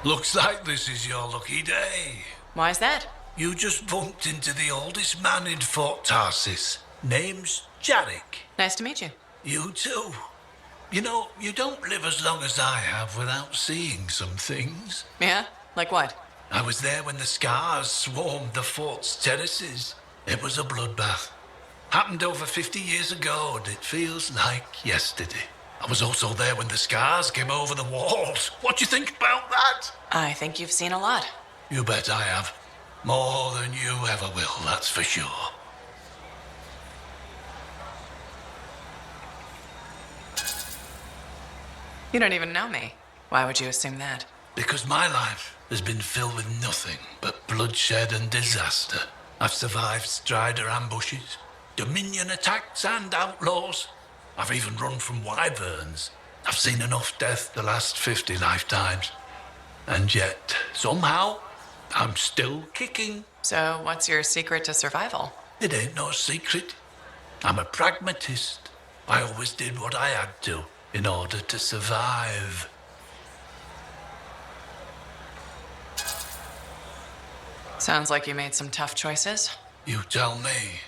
Looks like this is your lucky day. Why's that? You just bumped into the oldest man in Fort Tarsis. Name's Jarek. Nice to meet you. You too. You know, you don't live as long as I have without seeing some things. Yeah? Like what? I was there when the scars swarmed the fort's terraces. It was a bloodbath. Happened over 50 years ago, and it feels like yesterday. I was also there when the scars came over the walls. What do you think about that? I think you've seen a lot. You bet I have. More than you ever will, that's for sure. You don't even know me. Why would you assume that? Because my life has been filled with nothing but bloodshed and disaster. I've survived Strider ambushes, Dominion attacks and outlaws. I've even run from wyverns. I've seen enough death the last 50 lifetimes. And yet, somehow, I'm still kicking. So, what's your secret to survival? It ain't no secret. I'm a pragmatist. I always did what I had to in order to survive. Sounds like you made some tough choices. You tell me.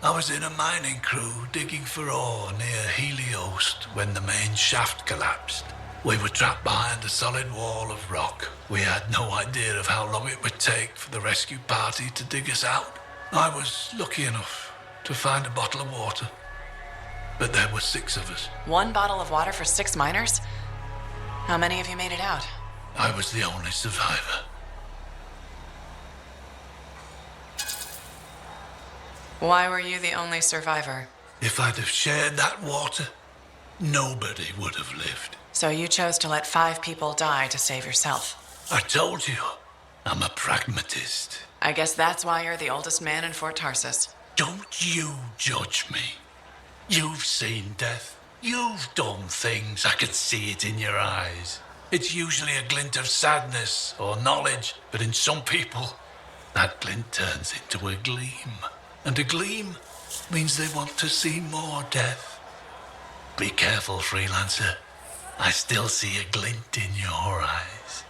I was in a mining crew digging for ore near Heliost when the main shaft collapsed. We were trapped behind a solid wall of rock. We had no idea of how long it would take for the rescue party to dig us out. I was lucky enough to find a bottle of water. But there were 6 of us. 1 bottle of water for 6 miners? How many of you made it out? I was the only survivor. Why were you the only survivor? If I'd have shared that water, nobody would have lived. So you chose to let 5 people die to save yourself. I told you, I'm a pragmatist. I guess that's why you're the oldest man in Fort Tarsis. Don't you judge me. You've seen death. You've done things. I can see it in your eyes. It's usually a glint of sadness or knowledge, but in some people, that glint turns into a gleam. And a gleam means they want to see more death. Be careful, Freelancer. I still see a glint in your eyes.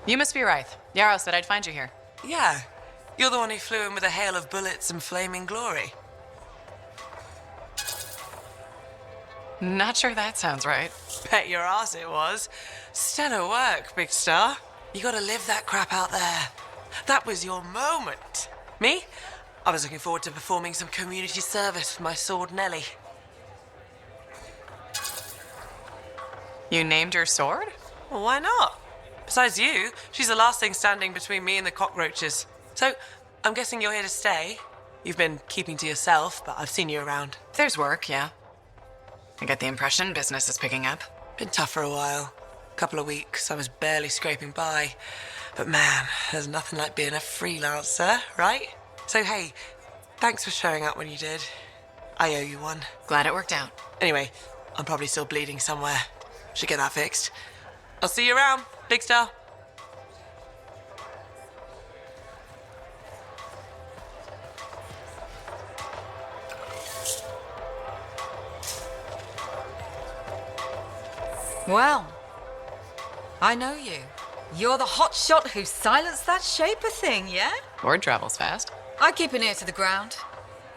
You must be Rythe. Yarrow said I'd find you here. Yeah. You're the one who flew in with a hail of bullets and flaming glory. Not sure that sounds right. Bet your ass it was. Stellar work, Big Star. You gotta live that crap out there. That was your moment. Me? I was looking forward to performing some community service with my sword Nellie. You named your sword? Well, why not? Besides you, she's the last thing standing between me and the cockroaches. So, I'm guessing you're here to stay. You've been keeping to yourself, but I've seen you around. There's work, yeah. I get the impression business is picking up. Been tough for a while. Couple of weeks, I was barely scraping by. But man, there's nothing like being a freelancer, right? So hey, thanks for showing up when you did. I owe you one. Glad it worked out. Anyway, I'm probably still bleeding somewhere. Should get that fixed. I'll see you around, Big Star. Well, I know you. You're the hotshot who silenced that Shaper thing, yeah? Word travels fast. I keep an ear to the ground.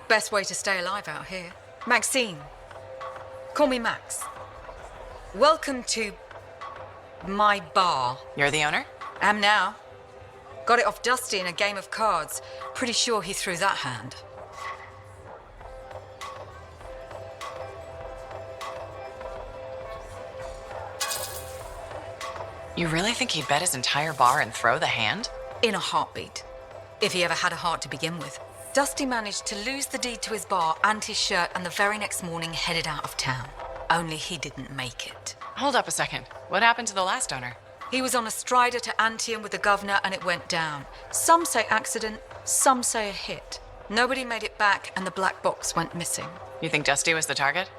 Best way to stay alive out here. Maxine. Call me Max. Welcome to my bar. You're the owner? Am now. Got it off Dusty in a game of cards. Pretty sure he threw that hand. You really think he'd bet his entire bar and throw the hand? In a heartbeat. If he ever had a heart to begin with. Dusty managed to lose the deed to his bar and his shirt, and the very next morning headed out of town. Only he didn't make it. Hold up a second. What happened to the last owner? He was on a strider to ANTHEM with the governor and it went down. Some say accident, some say a hit. Nobody made it back, and the black box went missing. You think Dusty was the target?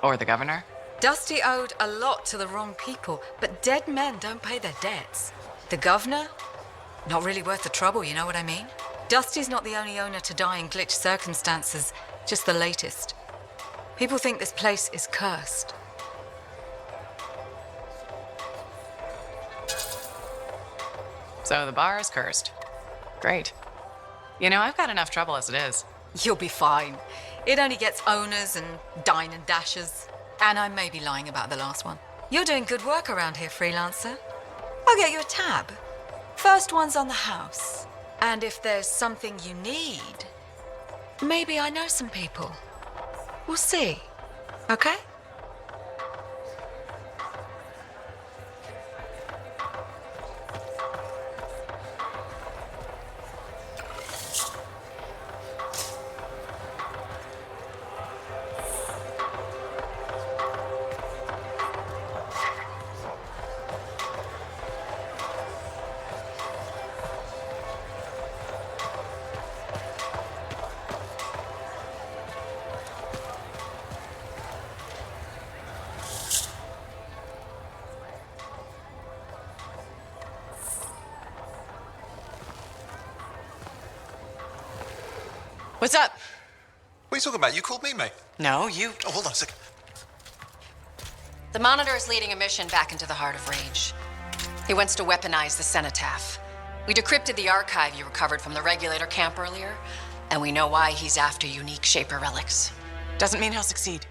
Or the governor? Dusty owed a lot to the wrong people, but dead men don't pay their debts. The governor? Not really worth the trouble, you know what I mean? Dusty's not the only owner to die in glitch circumstances, just the latest. People think this place is cursed. So the bar is cursed. Great. You know, I've got enough trouble as it is. You'll be fine. It only gets owners and dine and dashers. And I may be lying about the last one. You're doing good work around here, Freelancer. I'll get you a tab. First one's on the house. And if there's something you need, maybe I know some people. We'll see. Okay? What's up? What are you talking about? You called me, mate. No, you. Oh, hold on a second. The Monitor is leading a mission back into the Heart of Rage. He wants to weaponize the Cenotaph. We decrypted the archive you recovered from the Regulator camp earlier, and we know why he's after unique Shaper relics. Doesn't mean he'll succeed.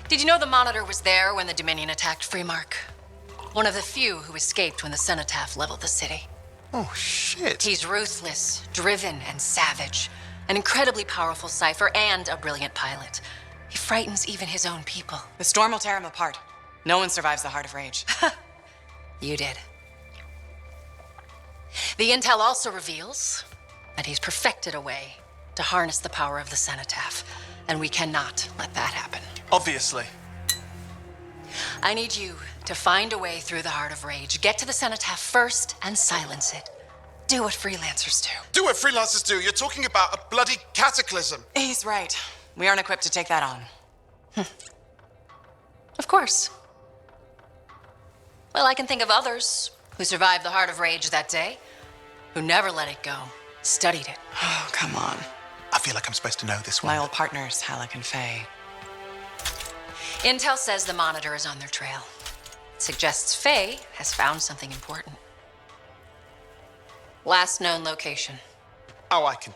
Did you know the Monitor was there when the Dominion attacked Freemark? One of the few who escaped when the Cenotaph leveled the city. Oh, shit. He's ruthless, driven, and savage. An incredibly powerful cipher and a brilliant pilot. He frightens even his own people. The storm will tear him apart. No one survives the Heart of Rage. You did. The intel also reveals that he's perfected a way to harness the power of the Cenotaph, and we cannot let that happen. Obviously. I need you to find a way through the Heart of Rage, get to the Cenotaph first, and silence it. Do what Freelancers do. Do what Freelancers do. You're talking about a bloody cataclysm. He's right. We aren't equipped to take that on. Of course. Well, I can think of others who survived the Heart of Rage that day, who never let it go, studied it. Oh, come on. I feel like I'm supposed to know this one. My old partners, Halleck and Faye. Intel says the Monitor is on their trail. It suggests Faye has found something important. Last known location. Oh, I can.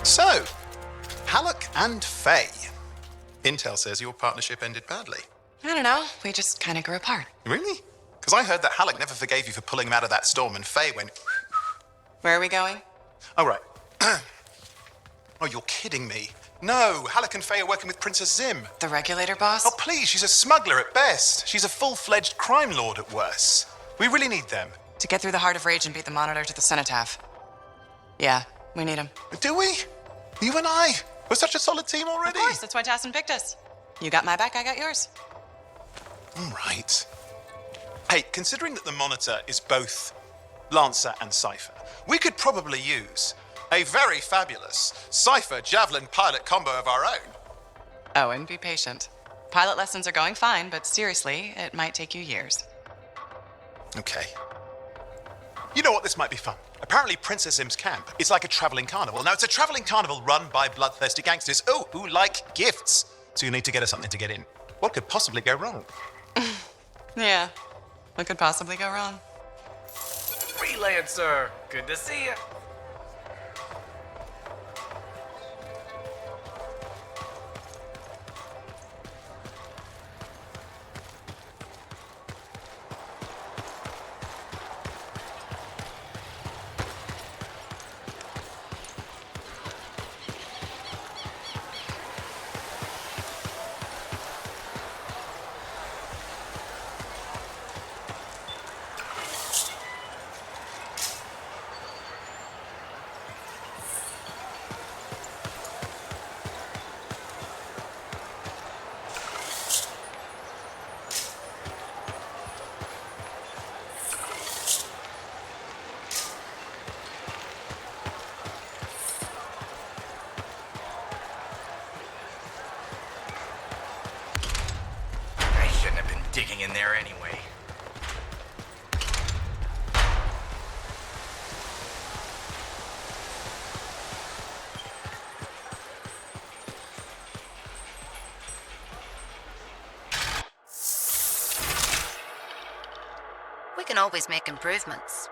So, Halleck and Faye. Intel says your partnership ended badly. I don't know. We just kind of grew apart. Really? Because I heard that Halleck never forgave you for pulling him out of that storm, and Faye went... Where are we going? Oh, right. Oh, you're kidding me. No, Halleck and Faye are working with Princess Zim. The Regulator boss? Oh, please, she's a smuggler at best. She's a full-fledged crime lord at worst. We really need them. To get through the Heart of Rage and beat the Monitor to the Cenotaph. Yeah, we need him. Do we? You and I? We're such a solid team already. Of course, that's why Tassin picked us. You got my back, I got yours. All right. Hey, considering that the Monitor is both Lancer and Cypher, we could probably use a very fabulous Cypher Javelin pilot combo of our own. Oh, and be patient. Pilot lessons are going fine, but seriously, it might take you years. Okay. You know what? This might be fun. Apparently, Princess Zim's camp is like a traveling carnival. Now, it's a traveling carnival run by bloodthirsty gangsters, who like gifts. So you need to get us something to get in. What could possibly go wrong? Yeah, what could possibly go wrong? Freelancer, good to see you. digging in there anyway. We can always make improvements.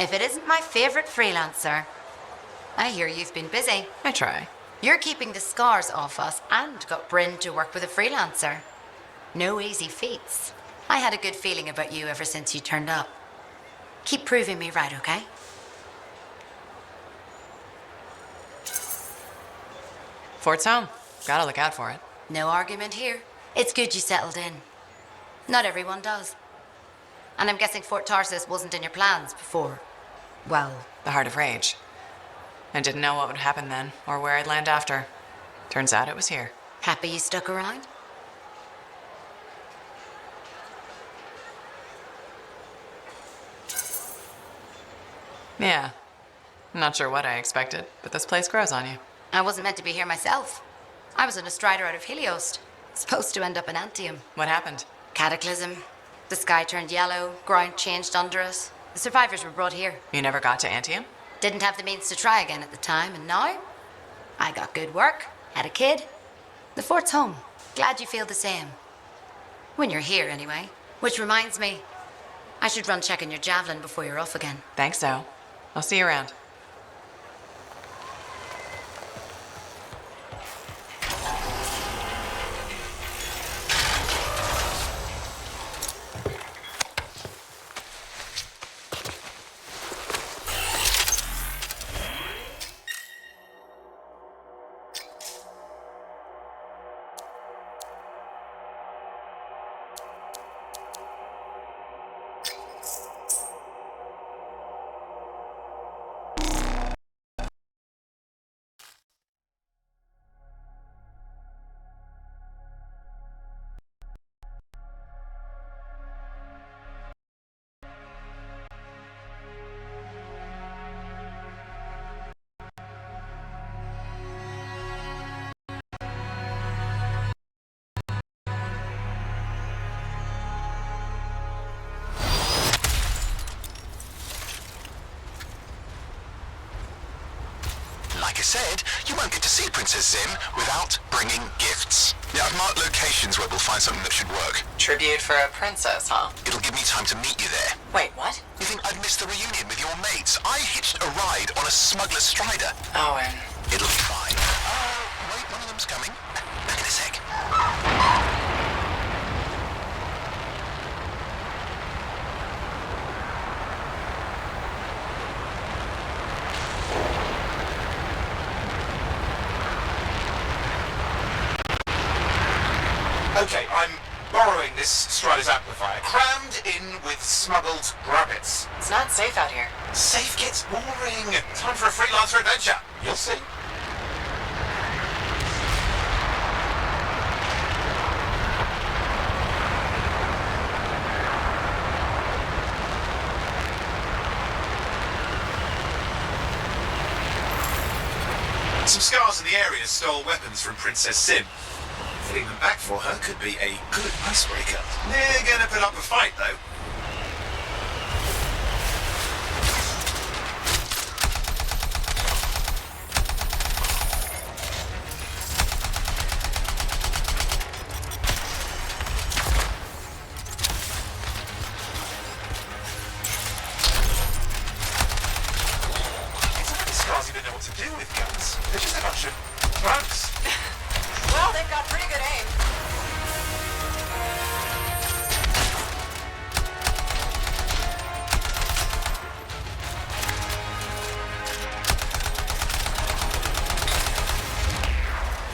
If it isn't my favorite freelancer. I hear you've been busy. I try. You're keeping the scars off us and got Bryn to work with a freelancer. No easy feats. I had a good feeling about you ever since you turned up. Keep proving me right, okay? Fort's home. Gotta look out for it. No argument here. It's good you settled in. Not everyone does. And I'm guessing Fort Tarsus wasn't in your plans before. Well, The Heart of Rage. I didn't know what would happen then, or where I'd land after. Turns out it was here. happy you stuck around? Yeah. Not sure what I expected, but this place grows on you. I wasn't meant to be here myself. I was on a strider out of Helios. Supposed to end up in ANTHEM. What happened? Cataclysm. The sky turned yellow, ground changed under us. The survivors were brought here. You never got to Antium? Didn't have the means to try again at the time, and now I got good work, had a kid. The fort's home. Glad you feel the same. When you're here, anyway. Which reminds me, I should run checking your Javelin before you're off again. Thanks, though. I'll see you around. I said, you won't get to see Princess Zim without bringing gifts. Yeah, I've marked locations where we'll find something that should work. Tribute for a princess, huh? It'll give me time to meet you there. Wait, what? You think I'd miss the reunion with your mates? I hitched a ride on a smuggler's strider. Owen. It'll be fine. Wait, one of them's coming. Back in a sec. Okay, I'm borrowing this Strider's amplifier, crammed in with smuggled rabbits. It's not safe out here. Safe gets boring. Time for a freelancer adventure. You'll see. Some scars in the area stole weapons from Princess Sim. Getting them back for her could be a good icebreaker. They're gonna put up a fight, though. It's like the scars even know what to do with guns. They're just a bunch of drugs. Well, they've got pretty good aim.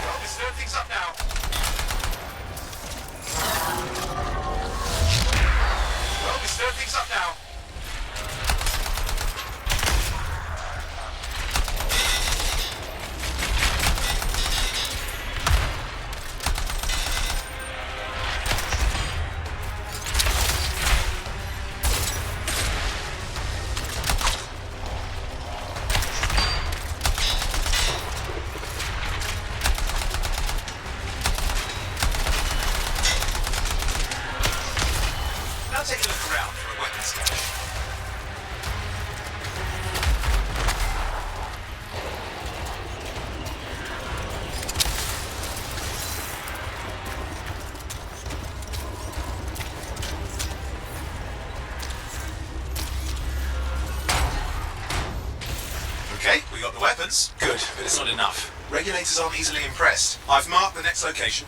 Well, we stir things up now. Well, we stir things up now. Now take a look around for a weapons cache. Okay, we got the weapons. Good, but it's not enough. Regulators aren't easily impressed. I've marked the next location.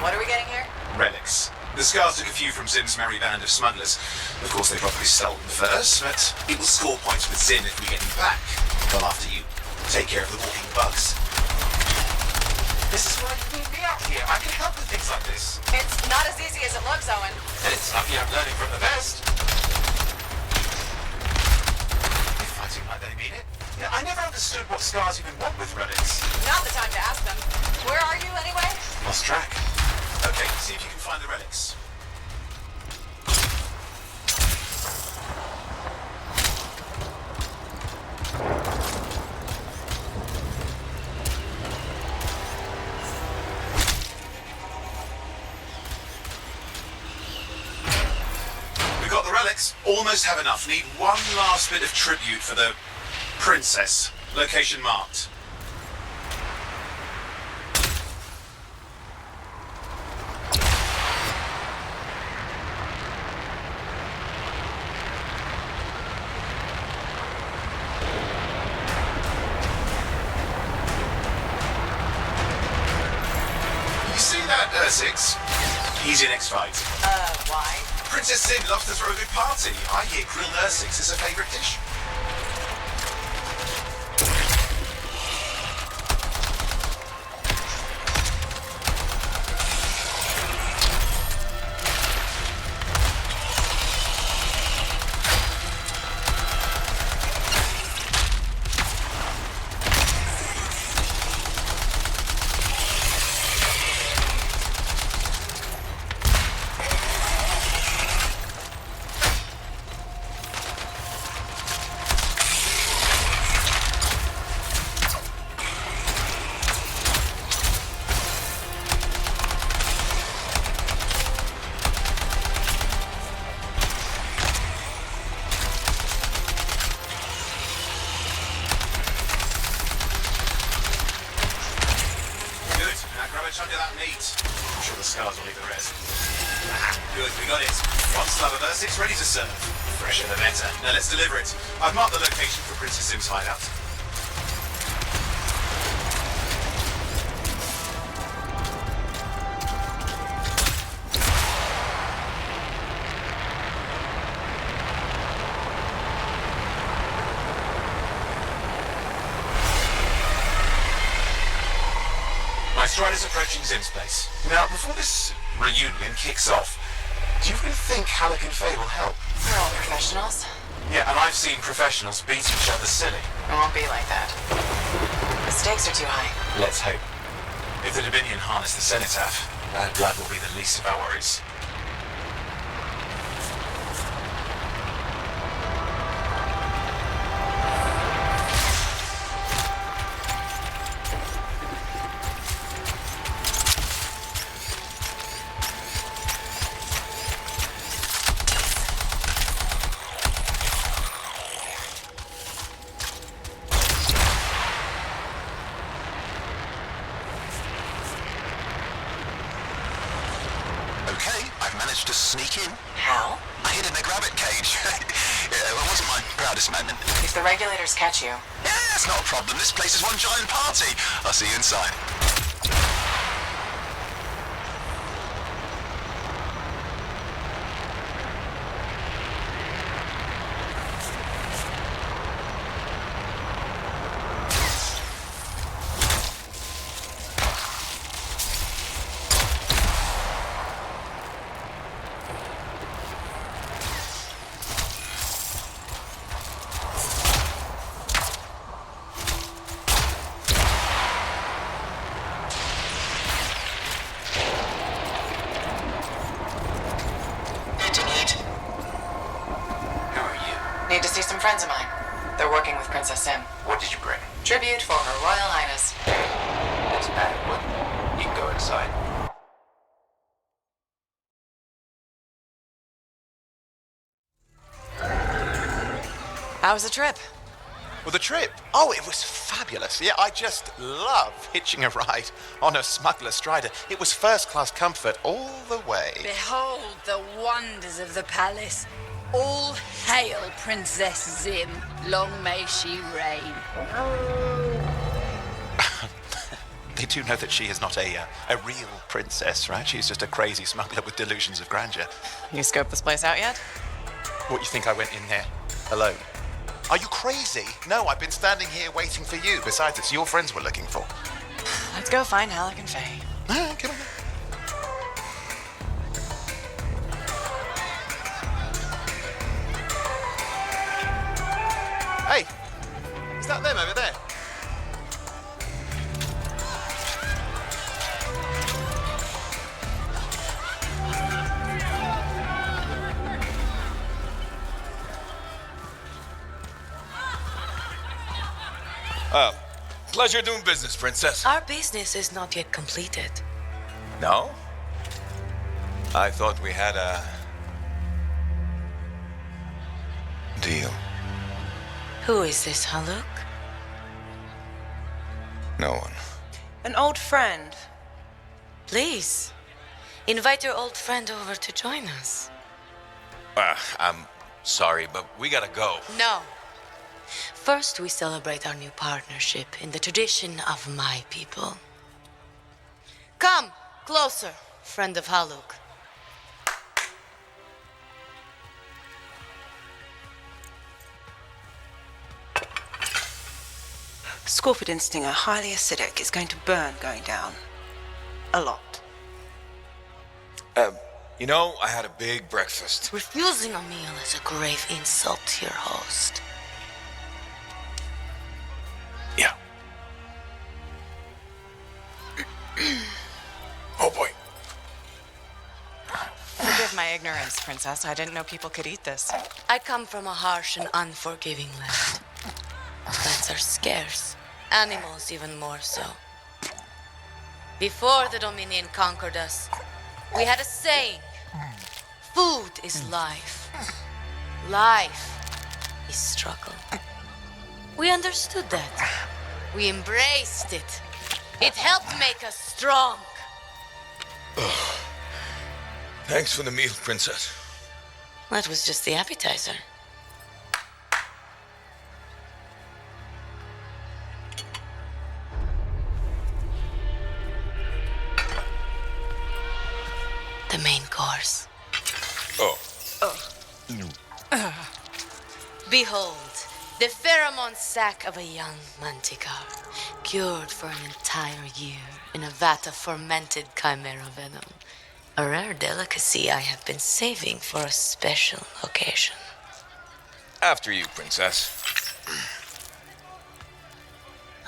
What are we getting here? Relics. The scars took a few from Zim's merry band of smugglers. Of course, they probably stole them first, but it will score points with Zim if we get them back. Well, after you take care of the walking bugs. This is why you need me out here. I can help with things like this. It's not as easy as it looks, Owen. And it's lucky I'm learning from the best. They're fighting like they mean it. Yeah, I never understood what scars even want with relics. Not the time to ask them. Where are you, anyway? Lost track. Okay, see if you can find the relics. We got the relics. Almost have enough. Need one last bit of tribute for the princess. Location marked. You see that, Ursix? He's your next fight. Why? Princess Sim loves to throw a good party. I hear grilled Ursix is her favourite dish. One slab of Ursix ready to serve. Fresher the better. Now let's deliver it. I've marked the location for Princess Sim's hideout. My Strider's approaching Zim's place. Now, before this reunion kicks off, do you really think Halleck and Faye will help? We're all professionals. Yeah, and I've seen professionals beat each other silly. It won't be like that. The stakes are too high. Let's hope. If the Dominion harness the Cenotaph, bad blood will be the least of our worries. Okay, I've managed to sneak in. How? I hid in the grabbit cage. Yeah, it wasn't my proudest moment. If the regulators catch you, Yeah, it's not a problem. This place is one giant party. I'll see you inside. what do you need? Who are you? Need to see some friends of mine. They're working with Princess Sim. What did you bring? Tribute for Her Royal Highness. That's adequate. You can go inside. How was the trip? Well, the trip? Oh, it was fabulous. Yeah, I just love hitching a ride on a smuggler strider. It was first-class comfort all the way. Behold the wonders of the palace. All hail Princess Zim. Long may she reign. They do know that she is not a real princess, right? She's just a crazy smuggler with delusions of grandeur. You scoped this place out yet? What, you think I went in there alone? Are you crazy? No, I've been standing here waiting for you. Besides, it's your friends we're looking for. Let's go find Halleck and Faye. Come on. Hey, is that them over there? Pleasure doing business, Princess. Our business is not yet completed. No? I thought we had a deal. Who is this, Haluk? No one. An old friend. Please, invite your old friend over to join us. I'm sorry, but we gotta go. No. First, we celebrate our new partnership in the tradition of my people. Come, closer, friend of Haluk. Scorpid and Stinger, highly acidic. It's going to burn going down. A lot. You know, I had a big breakfast. Refusing a meal is a grave insult to your host. Yeah. Oh boy. Forgive my ignorance, Princess. I didn't know people could eat this. I come from a harsh and unforgiving land. Plants are scarce, animals even more so. Before the Dominion conquered us, we had a saying. Food is life. Life is struggle. We understood that. We embraced it. It helped make us strong. Thanks for the meal, Princess. That was just the appetizer. The main course. Oh. Behold, the pheromone sac of a young manticore, cured for an entire year in a vat of fermented chimera venom. A rare delicacy I have been saving for a special occasion. After you, princess.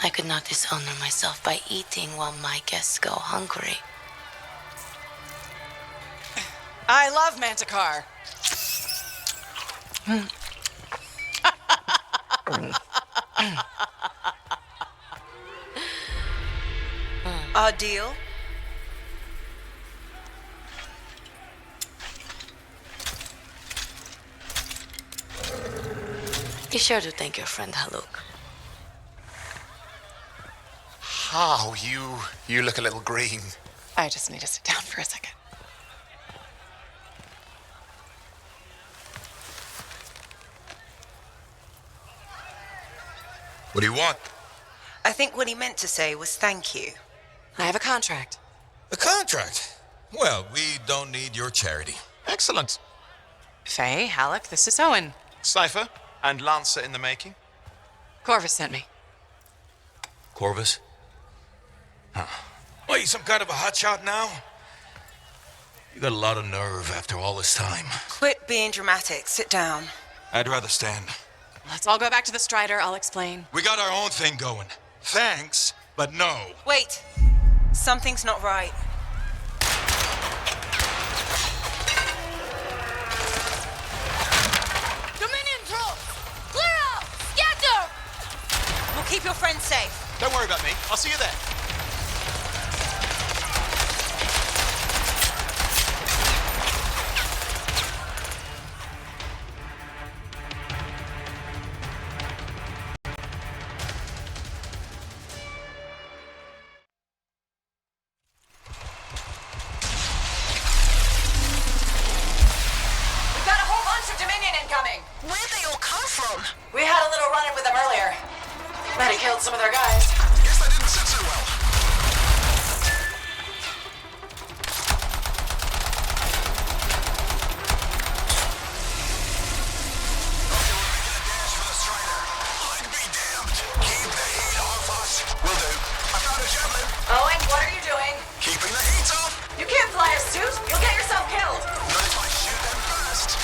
I could not dishonor myself by eating while my guests go hungry. I love Manticore. Our deal? Be sure to thank your friend Haluk. Oh, you look a little green. I just need to sit down for a second. What do you want? I think what he meant to say was thank you. I have a contract. A contract? Well, we don't need your charity. Excellent. Faye, Halleck, this is Owen. Cypher and Lancer in the making. Corvus sent me. Corvus? Huh. What, you some kind of a hotshot now? You got a lot of nerve after all this time. Quit being dramatic. Sit down. I'd rather stand. Let's all go back to the Strider. I'll explain. We got our own thing going. Thanks, but no. Wait. Something's not right. Dominion troops! Clear out! Scatter! We'll keep your friends safe. Don't worry about me. I'll see you there. We've got a whole bunch of Dominion incoming. Where'd they all come from? We had a little run-in with them earlier. Bet he killed some of their guys. Guess that didn't sit so well. I'd be damned. Keep the heat off us. Will do. I found a Javelin. Owen, what are you doing? Keeping the heat off. You can't fly a suit. You'll get yourself killed. Not if I shoot them first.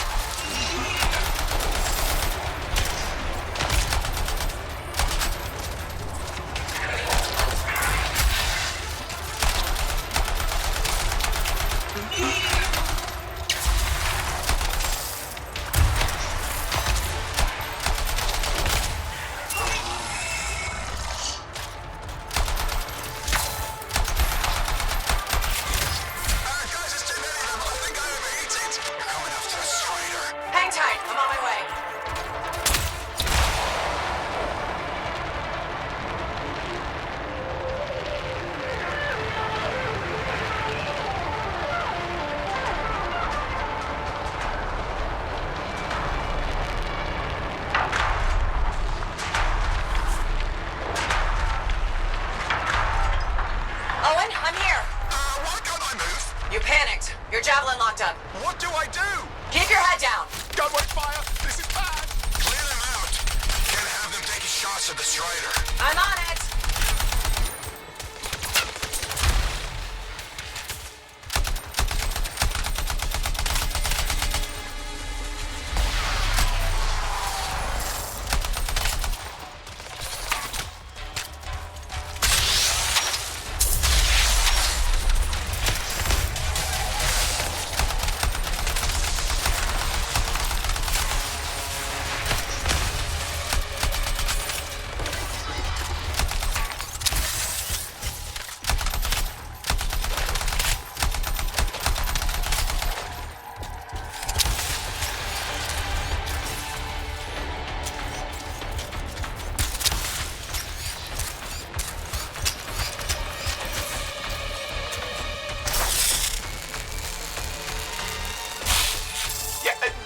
Guys, it's too many of them. I think I overheated. You're coming after the Strider. Hang tight. I'm on my way. Owen, I'm here. Why can't I move? You panicked. Your javelin locked up. What do I do? Keep your head down. Gun won't fire. This is bad. Clear them out. Can't have them taking shots at the Strider. I'm on it.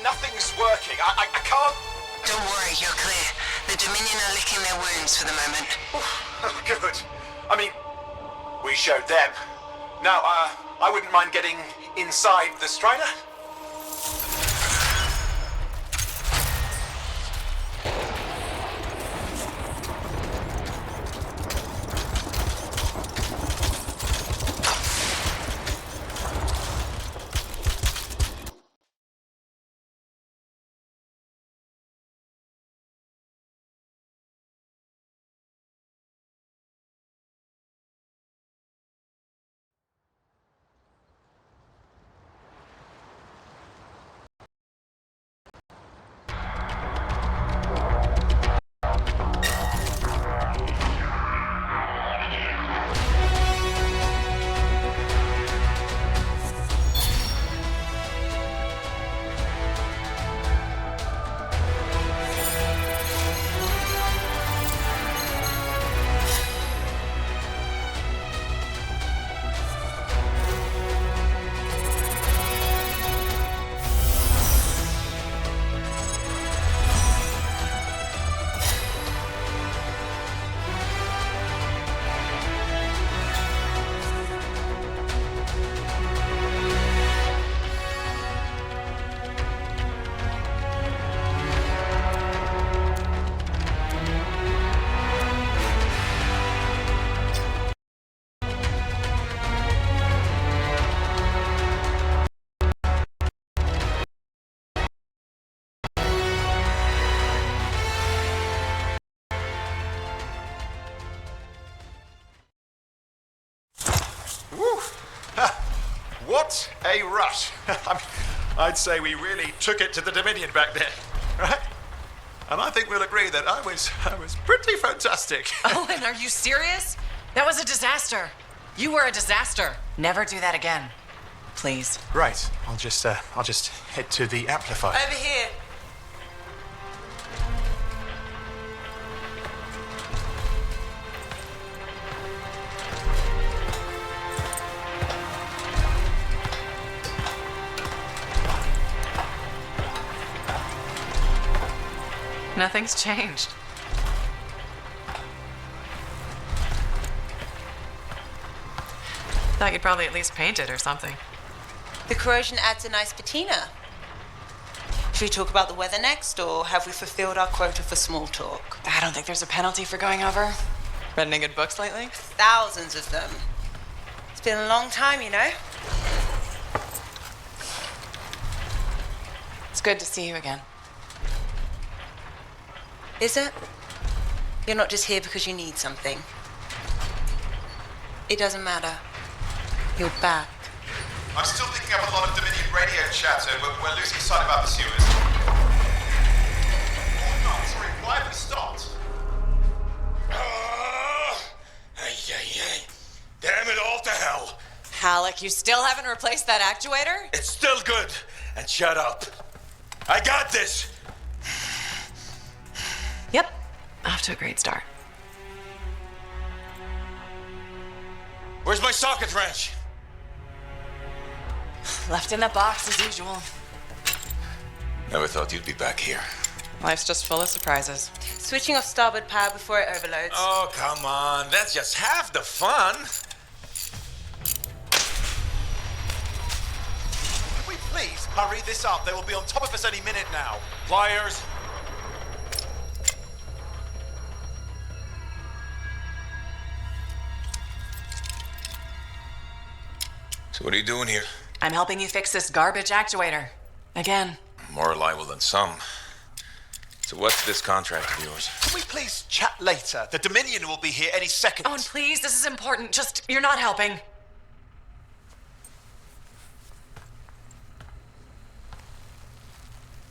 nothing's working. I can't... Don't worry, you're clear. The Dominion are licking their wounds for the moment. Oh, good. I mean, we showed them. Now, I wouldn't mind getting inside the Strider. What a rush. I'd say we really took it to the Dominion back there, right? And I think we'll agree that I was pretty fantastic. Owen, are you serious? That was a disaster. You were a disaster. Never do that again. Please. Right. I'll just head to the amplifier. Over here. Nothing's changed. Thought you'd probably at least paint it or something. The corrosion adds a nice patina. Should we talk about the weather next, or have we fulfilled our quota for small talk? I don't think there's a penalty for going over. Read any good books lately? Thousands of them. It's been a long time, you know? It's good to see you again. Is it? You're not just here because you need something. It doesn't matter. You're back. I'm still picking up a lot of Dominion radio chatter, but we're losing sight of our pursuers. Oh no, sorry, why have we stopped? Damn it all to hell. Halleck, you still haven't replaced that actuator? It's still good. And shut up. I got this. Yep. Off to a great start. Where's my socket wrench? Left in the box as usual. Never thought you'd be back here. Life's just full of surprises. Switching off starboard power before it overloads. Oh, come on. That's just half the fun. Can we please hurry this up? They will be on top of us any minute now. Pliers. So what are you doing here? I'm helping you fix this garbage actuator. Again. More reliable than some. So what's this contract of yours? Can we please chat later? The Dominion will be here any second. Owen, please, this is important. Just, you're not helping.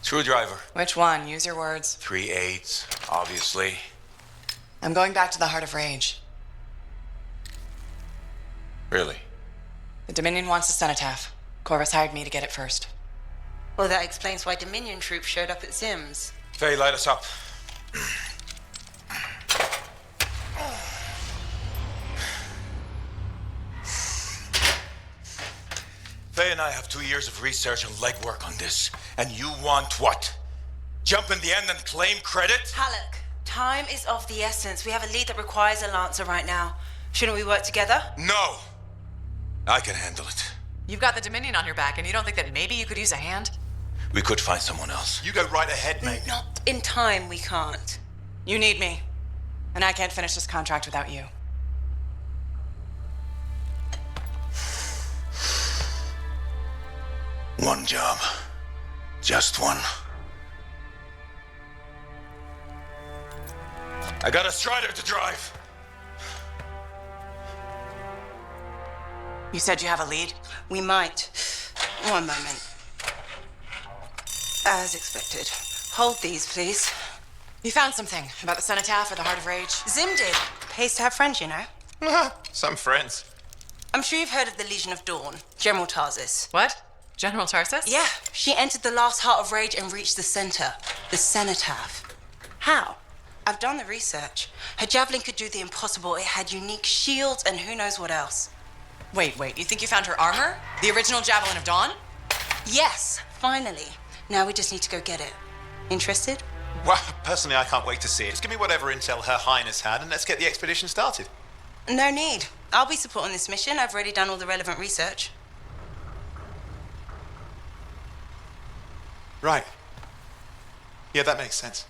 Screwdriver. Which one? Use your words. 3/8, obviously. I'm going back to the Heart of Rage. Really? The Dominion wants a cenotaph. Corvus hired me to get it first. Well, that explains why Dominion troops showed up at Zim's. Faye, light us up. Faye, and I have 2 years of research and legwork on this. And you want what? Jump in the end and claim credit? Halleck, time is of the essence. We have a lead that requires a Lancer right now. Shouldn't we work together? No! I can handle it. You've got the Dominion on your back, and you don't think that maybe you could use a hand? We could find someone else. You go right ahead, mate. Not in time, we can't. You need me, and I can't finish this contract without you. One job. Just one. I got a Strider to drive. You said you have a lead? We might. One moment. As expected. Hold these, please. You found something about the cenotaph or the Heart of Rage? Zim did. Pays to have friends, you know. Some friends. I'm sure you've heard of the Legion of Dawn, General Tarsis. What? General Tarsus? Yeah, she entered the last Heart of Rage and reached the center, the cenotaph. How? I've done the research. Her Javelin could do the impossible. It had unique shields and who knows what else. Wait, you think you found her armor? The original Javelin of Dawn? Yes, finally. Now we just need to go get it. Interested? Well, personally, I can't wait to see it. Just give me whatever intel Her Highness had, and let's get the expedition started. No need. I'll be supporting this mission. I've already done all the relevant research. Right. Yeah, that makes sense.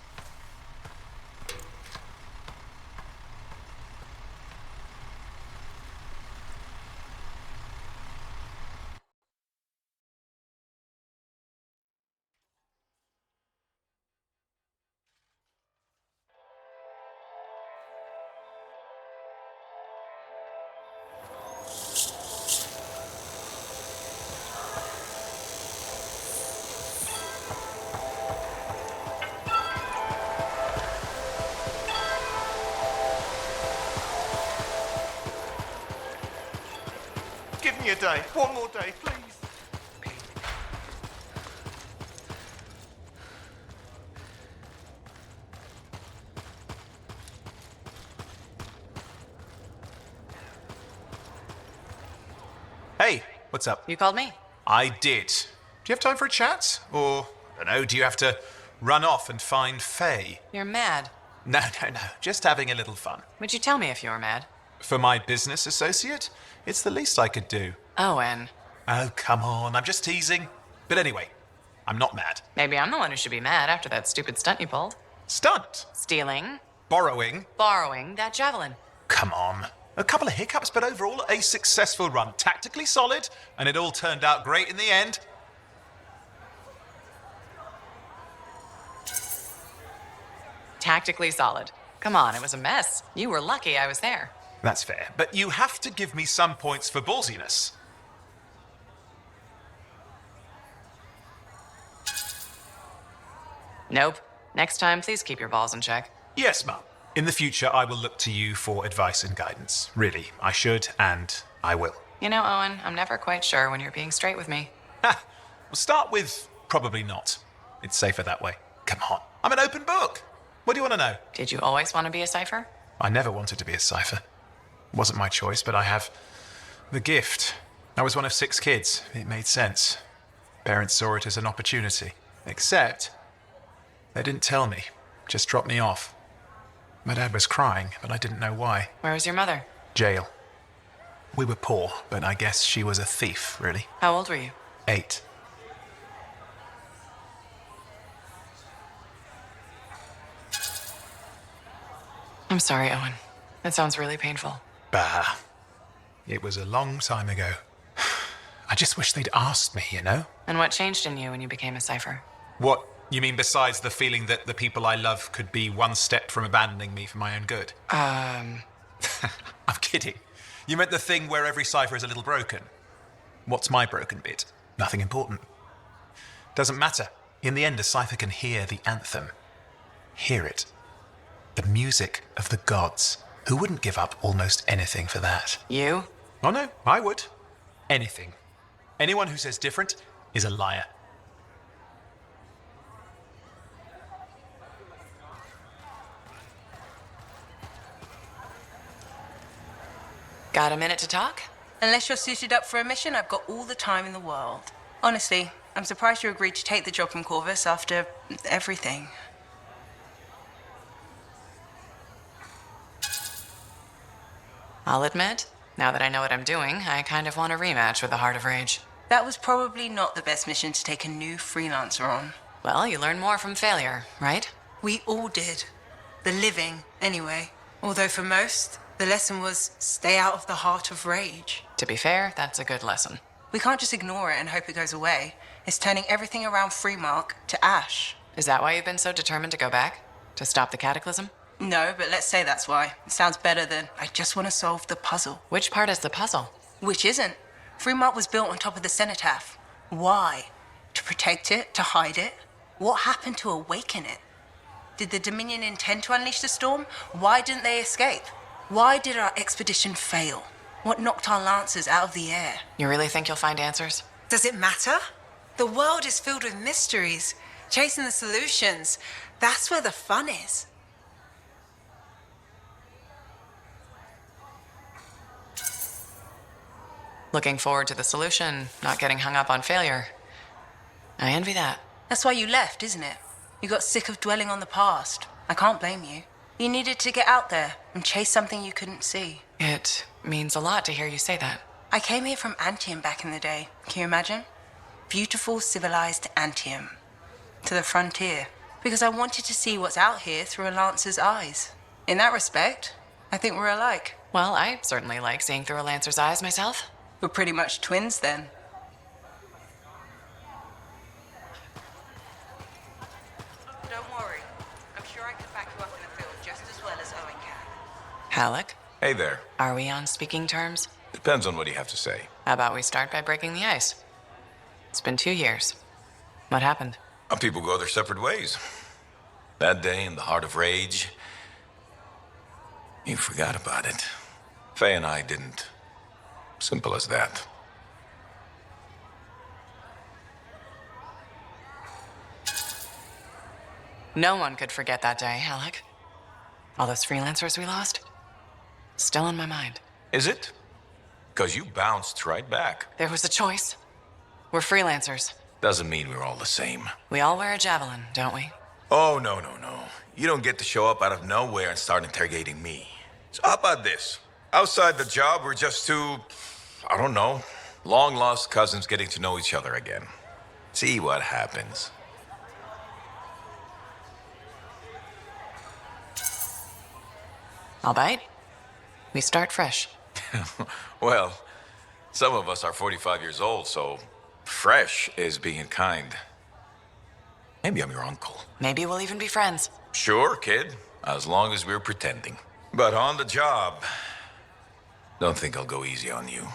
Give me a day. One more day, please. Hey, what's up? You called me? I did. Do you have time for a chat? Or, I don't know, do you have to run off and find Faye? You're mad. No. Just having a little fun. Would you tell me if you were mad? For my business associate, it's the least I could do. Owen. Oh, come on, I'm just teasing. But anyway, I'm not mad. Maybe I'm the one who should be mad after that stupid stunt you pulled. Stunt? Stealing. Borrowing? Borrowing that Javelin. Come on. A couple of hiccups, but overall a successful run. Tactically solid, and it all turned out great in the end. Tactically solid. Come on, it was a mess. You were lucky I was there. That's fair, but you have to give me some points for ballsiness. Nope. Next time, please keep your balls in check. Yes, Mum. In the future, I will look to you for advice and guidance. Really, I should, and I will. You know, Owen, I'm never quite sure when you're being straight with me. Ha! We'll start with probably not. It's safer that way. Come on, I'm an open book. What do you want to know? Did you always want to be a cipher? I never wanted to be a cipher. It wasn't my choice, but I have the gift. I was one of 6 kids. It made sense. Parents saw it as an opportunity. Except, they didn't tell me. Just dropped me off. My dad was crying, but I didn't know why. Where was your mother? Jail. We were poor, but I guess she was a thief, really. How old were you? 8. I'm sorry, Owen. That sounds really painful. Bah. It was a long time ago. I just wish they'd asked me, you know? And what changed in you when you became a cipher? What, you mean besides the feeling that the people I love could be one step from abandoning me for my own good? I'm kidding. You meant the thing where every cipher is a little broken. What's my broken bit? Nothing important. Doesn't matter. In the end, a cipher can hear the anthem. Hear it. The music of the gods. Who wouldn't give up almost anything for that? You? Oh no, I would. Anything. Anyone who says different is a liar. Got a minute to talk? Unless you're suited up for a mission, I've got all the time in the world. Honestly, I'm surprised you agreed to take the job from Corvus after everything. I'll admit, now that I know what I'm doing, I kind of want a rematch with the Heart of Rage. That was probably not the best mission to take a new freelancer on. Well, you learn more from failure, right? We all did. The living, anyway. Although for most, the lesson was stay out of the Heart of Rage. To be fair, that's a good lesson. We can't just ignore it and hope it goes away. It's turning everything around Freemark to ash. Is that why you've been so determined to go back? To stop the cataclysm? No, but let's say that's why. It sounds better than I just want to solve the puzzle. Which part is the puzzle? Which isn't. Freemark was built on top of the cenotaph. Why? To protect it? To hide it? What happened to awaken it? Did the Dominion intend to unleash the storm? Why didn't they escape? Why did our expedition fail? What knocked our lancers out of the air? You really think you'll find answers? Does it matter? The world is filled with mysteries. Chasing the solutions, that's where the fun is. Looking forward to the solution, not getting hung up on failure. I envy that. That's why you left, isn't it? You got sick of dwelling on the past. I can't blame you. You needed to get out there and chase something you couldn't see. It means a lot to hear you say that. I came here from ANTHEM back in the day. Can you imagine? Beautiful, civilized ANTHEM. To the frontier. Because I wanted to see what's out here through a Lancer's eyes. In that respect, I think we're alike. Well, I certainly like seeing through a Lancer's eyes myself. We're pretty much twins then. Don't worry. I'm sure I could back you up in the field just as well as Owen can. Halleck, Hey there. are we on speaking terms? Depends on what you have to say. How about we start by breaking the ice? It's been 2 years. What happened? People go their separate ways. That day in the Heart of Rage, you forgot about it. Faye and I didn't. Simple as that. No one could forget that day, Halleck. All those freelancers we lost? Still in my mind. Is it? Because you bounced right back. There was a choice. We're freelancers. Doesn't mean we're all the same. We all wear a Javelin, don't we? Oh, no. You don't get to show up out of nowhere and start interrogating me. So how about this? Outside the job, we're just two, I don't know, long-lost cousins getting to know each other again. See what happens. I'll bite. We start fresh. Well, some of us are 45 years old, so fresh is being kind. Maybe I'm your uncle. Maybe we'll even be friends. Sure, kid, as long as we're pretending. But on the job, don't think I'll go easy on you.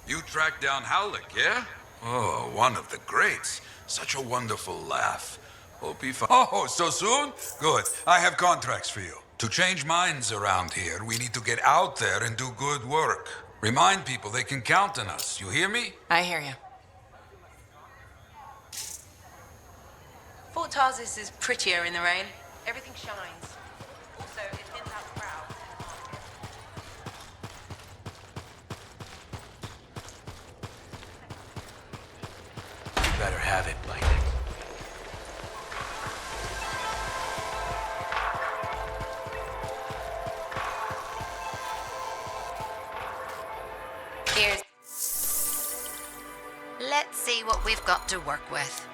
You tracked down Halleck, yeah? Oh, one of the greats. Such a wonderful laugh. Hope he Oh, so soon? Good. I have contracts for you. To change minds around here, we need to get out there and do good work. Remind people they can count on us. You hear me? I hear you. Fort Tarsis is prettier in the rain. Everything shines. Also, it thins out the crowd. You better have it, Mike. Here's. Let's see what we've got to work with.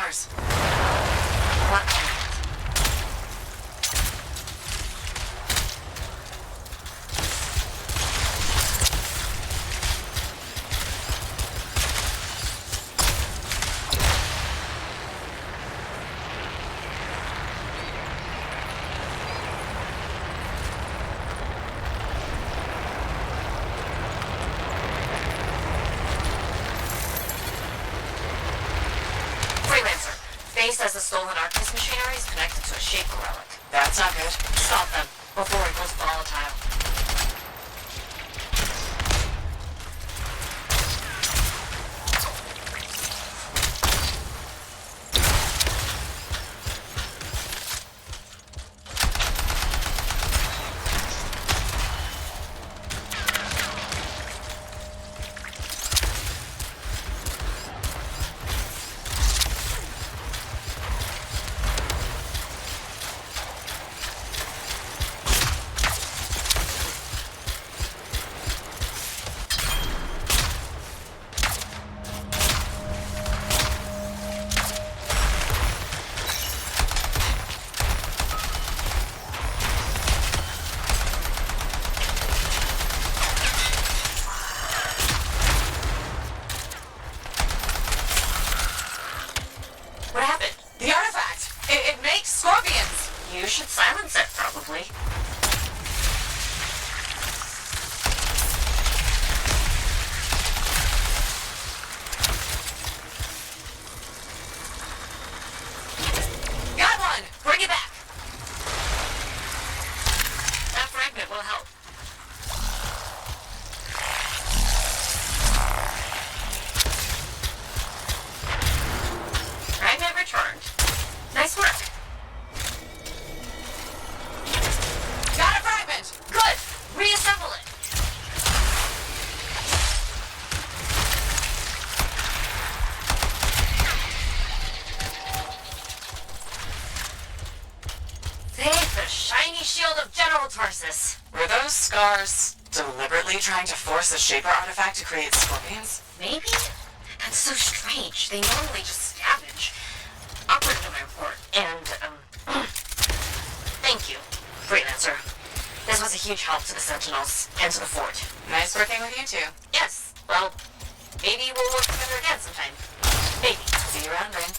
scars. What? Freelancer. Base says the stolen Arctis machinery is connected to a Shaper relic. That's not good. Stop them before it goes volatile. What happened? The artifact! It makes scorpions! You should silence it, probably. Got one! Bring it back! That fragment will help. Fragment returned. Nice work. Got a fragment! Good! Reassemble it! Save the shiny shield of General Tarsus. Were those scars deliberately trying to force a Shaper artifact to create scorpions? Maybe? That's so strange. They normally just scavenge. I'll put it in my report. And, thank you, Freelancer. This was a huge help to the Sentinels and to the fort. Nice working with you two. Yes, well, maybe we'll work together again sometime. Maybe. See you around, Rin.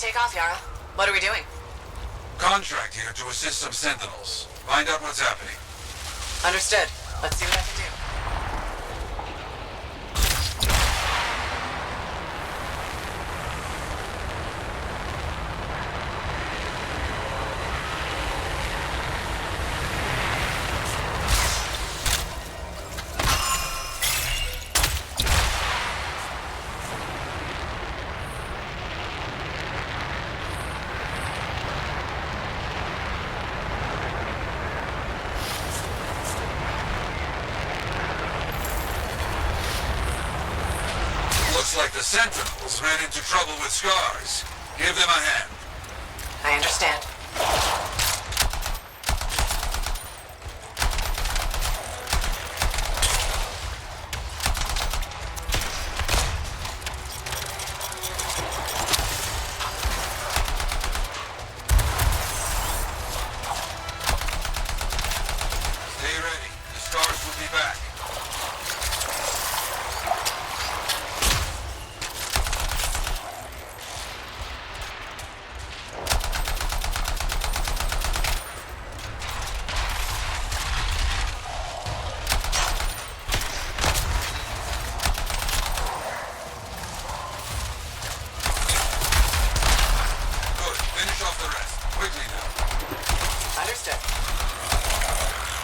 take off, Yara. What are we doing? Contract here to assist some sentinels. Find out what's happening. Understood. Let's see what I can do. Looks like the sentinels ran into trouble with scars. Give them a hand. I understand. Stay ready. The scars will be back. Good. Finish off the rest. Quickly now. Understood.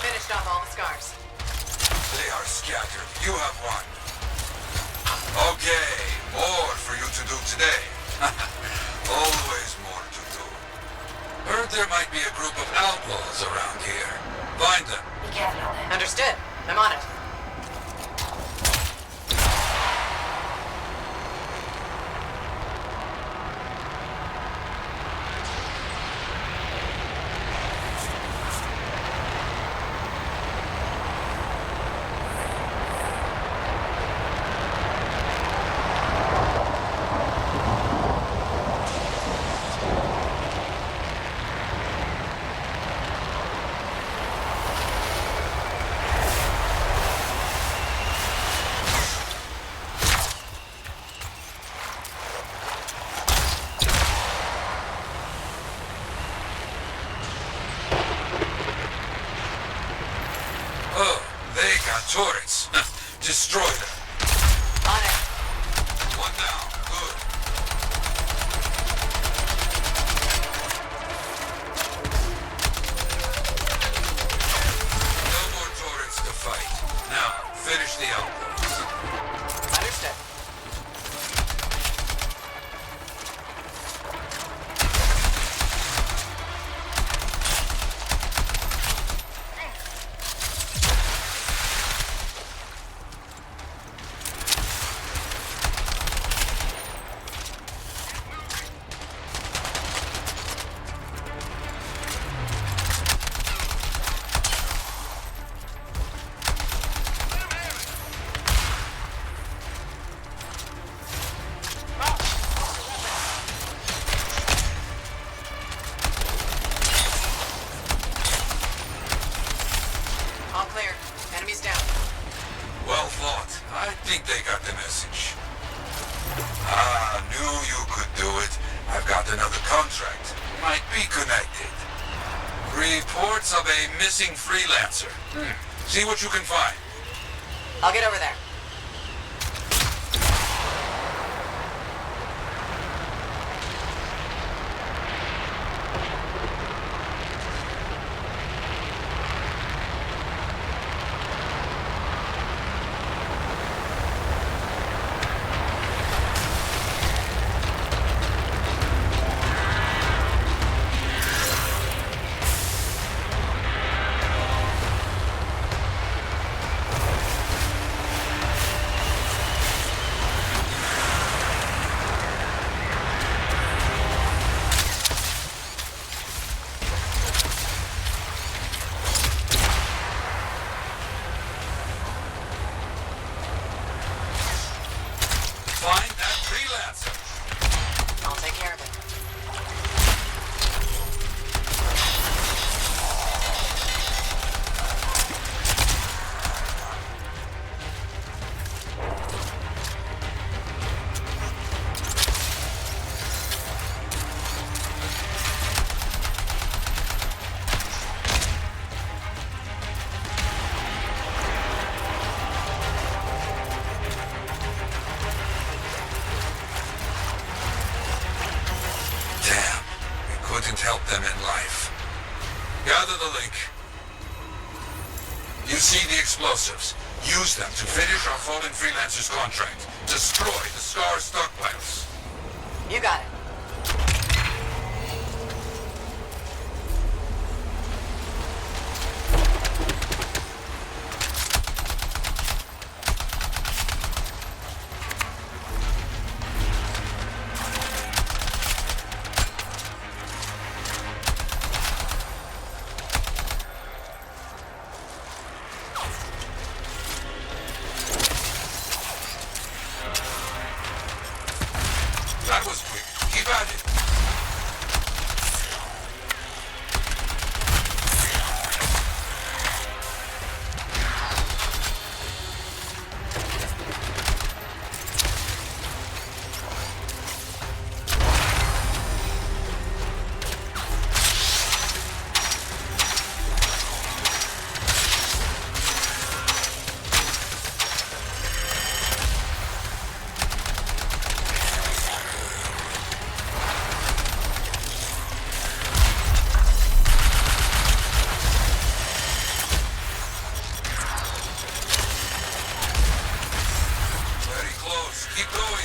Finished off all the scars. They are scattered. You have one. Okay, more for you to do today. Always more to do. Heard there might be a group of outlaws around here. Find them. Understood. I'm on it. Oh, they got turrets. Destroy them. On it. One down. Good. No more turrets to fight. Now, finish the outlaws. Understood. All clear. Enemies down. Well fought. I think they got the message. Knew you could do it. I've got another contract. Might be connected. Reports of a missing freelancer. See what you can find. I'll get over there. explosives. Use them to finish our fallen freelancers contract. Destroy the Scar stockpiles. You got it. That was quick. Keep at it. Very close. Keep going.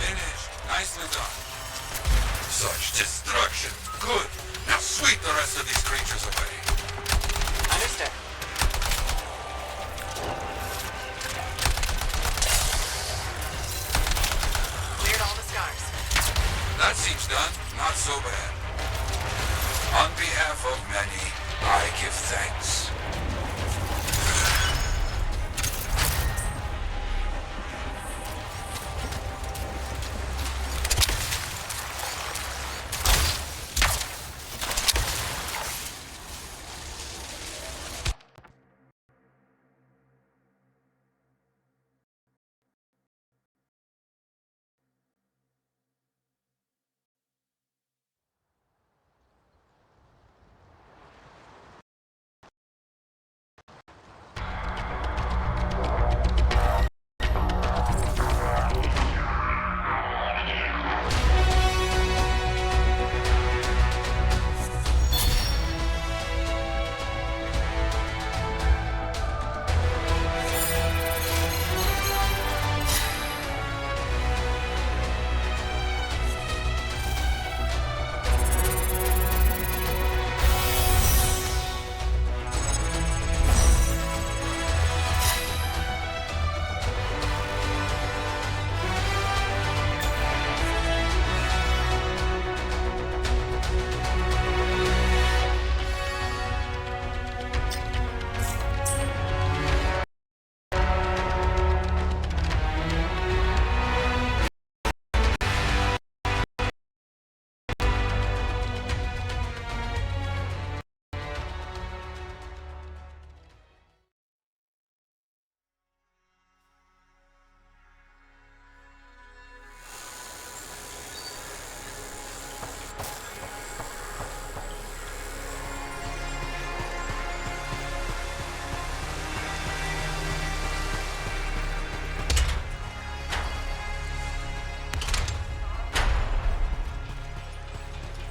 Finished. Nicely done. Such destruction. Good. Now sweep the rest of these creatures away. Understood. Cleared all the scars. That seems done. Not so bad. On behalf of many, I give thanks.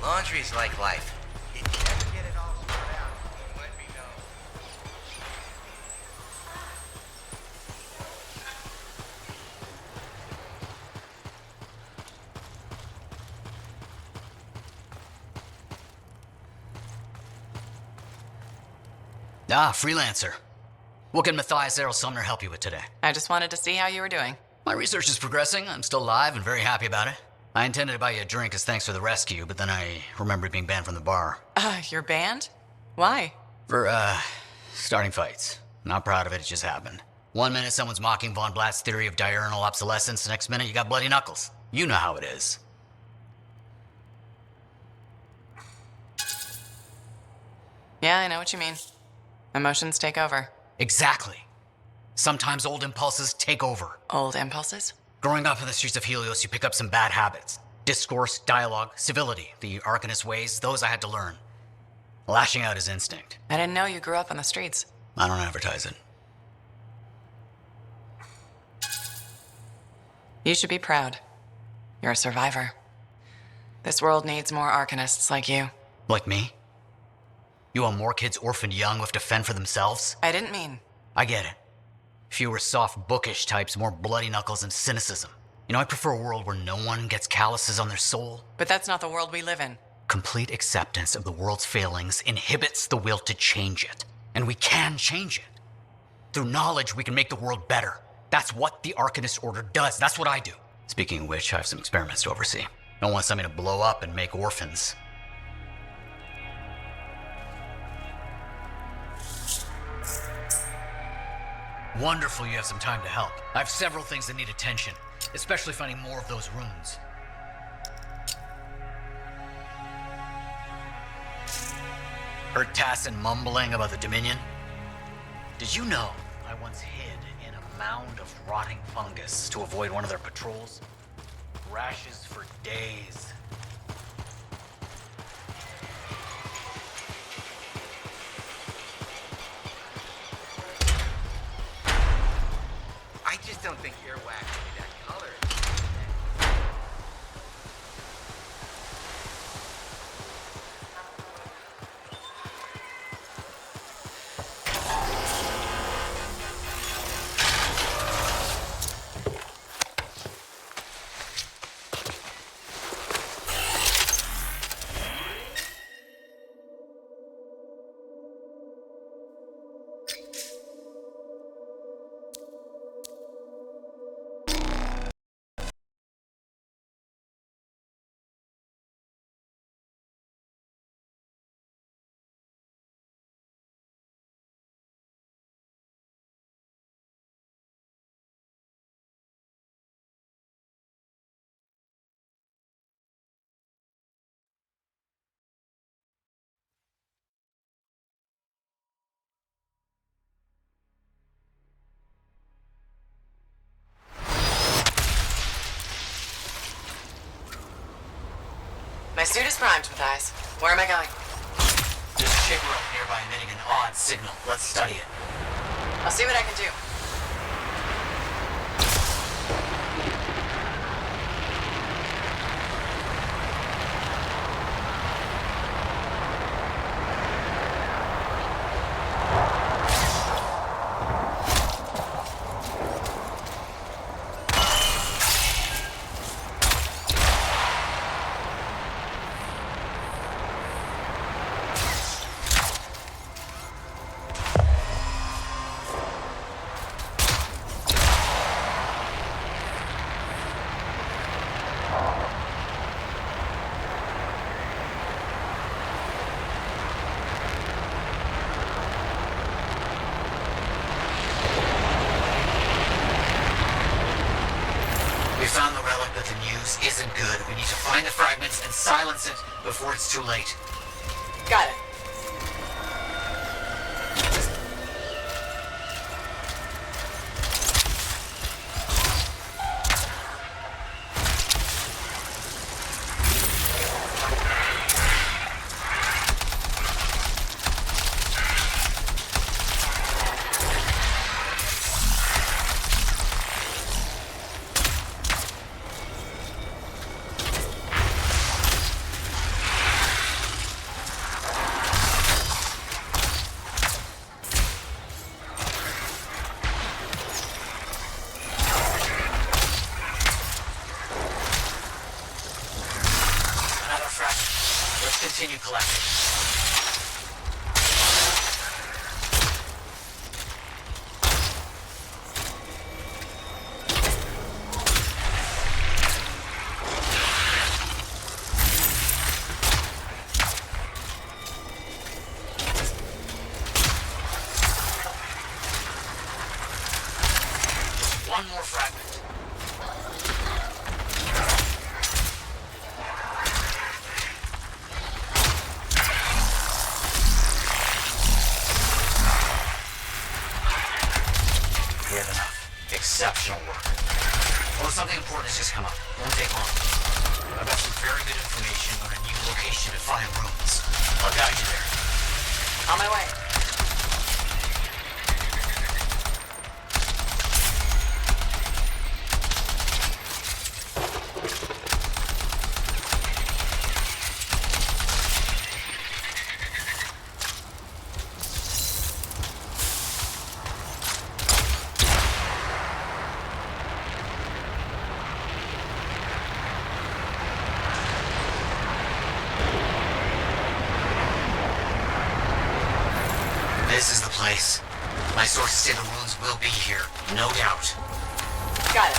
Laundry's like life. If you ever get it all sorted out, let me know. Ah, Freelancer. What can Matthias Errol Sumner help you with today? I just wanted to see how you were doing. My research is progressing. I'm still alive and very happy about it. I intended to buy you a drink as thanks for the rescue, but then I remembered being banned from the bar. You're banned? Why? For, starting fights. Not proud of it, it just happened. 1 minute someone's mocking Von Blatt's theory of diurnal obsolescence, the next minute you got bloody knuckles. You know how it is. Yeah, I know what you mean. Emotions take over. Exactly. Sometimes old impulses take over. Old impulses? Growing up in the streets of Helios, you pick up some bad habits. Discourse, dialogue, civility, the Arcanist ways, those I had to learn. Lashing out is instinct. I didn't know you grew up on the streets. I don't advertise it. You should be proud. You're a survivor. This world needs more Arcanists like you. Like me? You want more kids orphaned young who have to fend for themselves? I didn't mean... I get it. Fewer soft, bookish types, more bloody knuckles and cynicism. You know, I prefer a world where no one gets calluses on their soul. But that's not the world we live in. Complete acceptance of the world's failings inhibits the will to change it. And we can change it. Through knowledge, we can make the world better. That's what the Arcanist Order does. That's what I do. Speaking of which, I have some experiments to oversee. Don't want something to blow up and make orphans. Wonderful you have some time to help. I have several things that need attention, especially finding more of those runes. Heard Tassin mumbling about the Dominion? Did you know I once hid in a mound of rotting fungus to avoid one of their patrols? Rashes for days. I just don't think earwax would be that color. My suit is primed, Matthias. Where am I going? There's a shaper up nearby emitting an odd signal. Let's study it. I'll see what I can do. We found the relic, but the news isn't good. We need to find the fragments and silence it before it's too late. Got it. Continue collecting. I'll guide you there. On my way. This is the place. My sources say the wounds will be here, no doubt. Got it.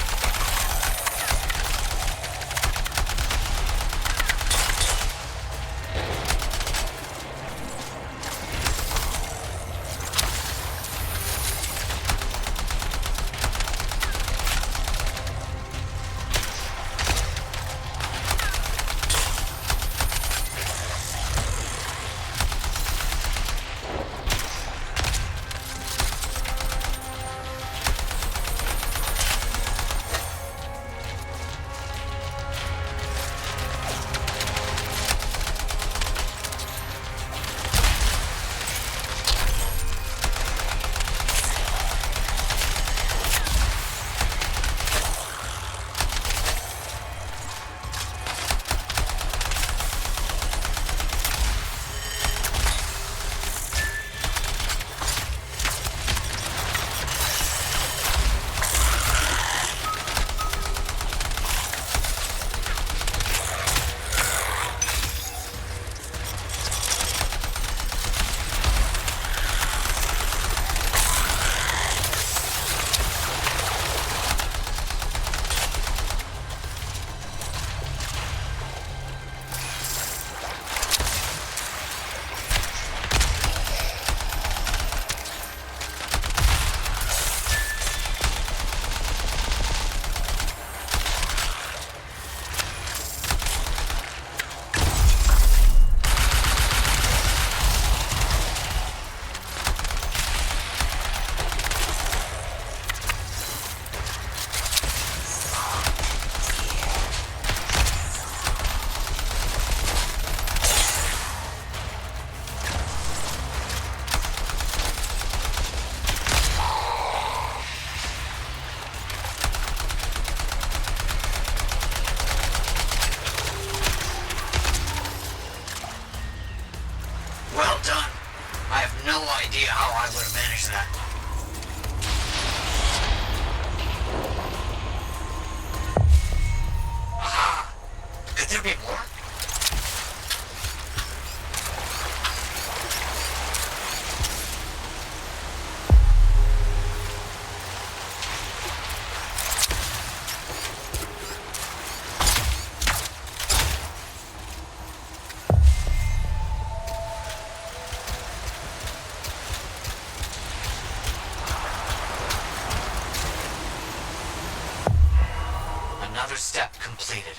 Another step completed.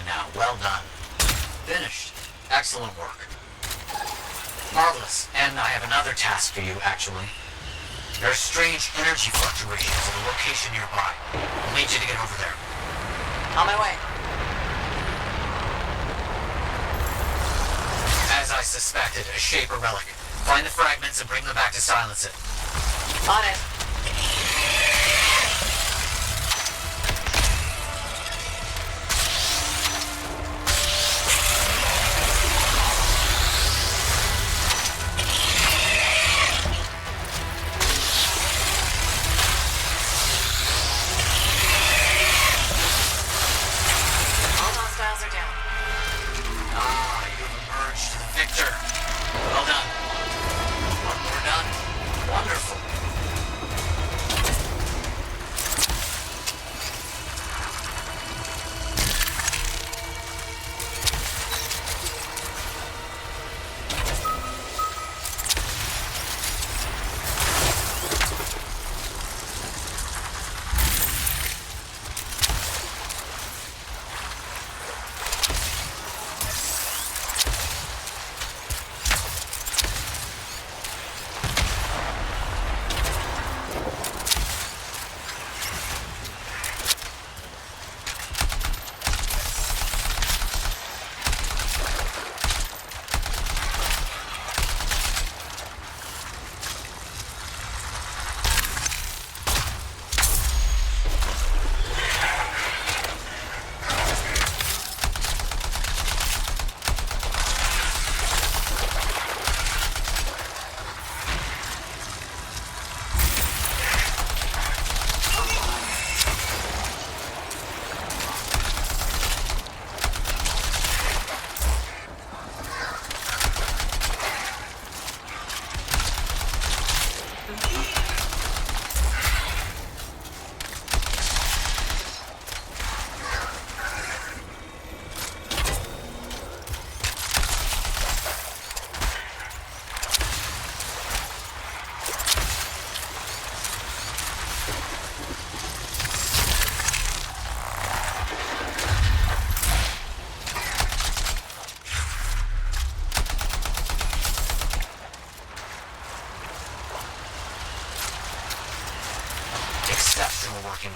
Now. Well done. Finished. Excellent work. Marvelous. And I have another task for you, actually. There are strange energy fluctuations in a location nearby. I'll need you to get over there. On my way. As I suspected, a Shaper relic. Find the fragments and bring them back to silence it. On it.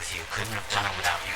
with you. Couldn't have done it without you.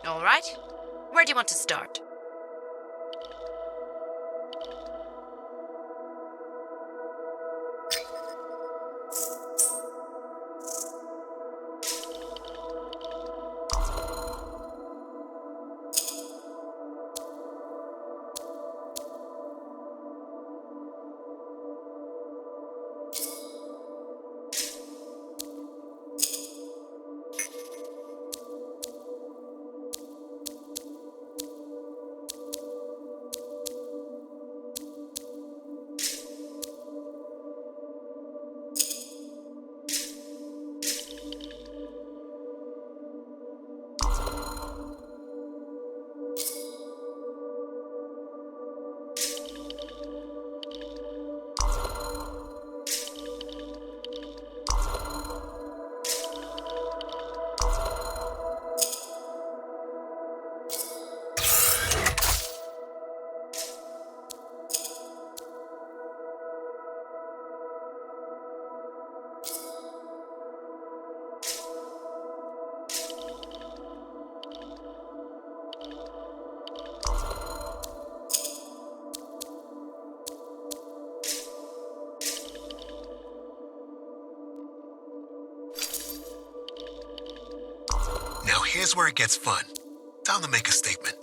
All right. Where do you want to start? Now here's where it gets fun. Time to make a statement.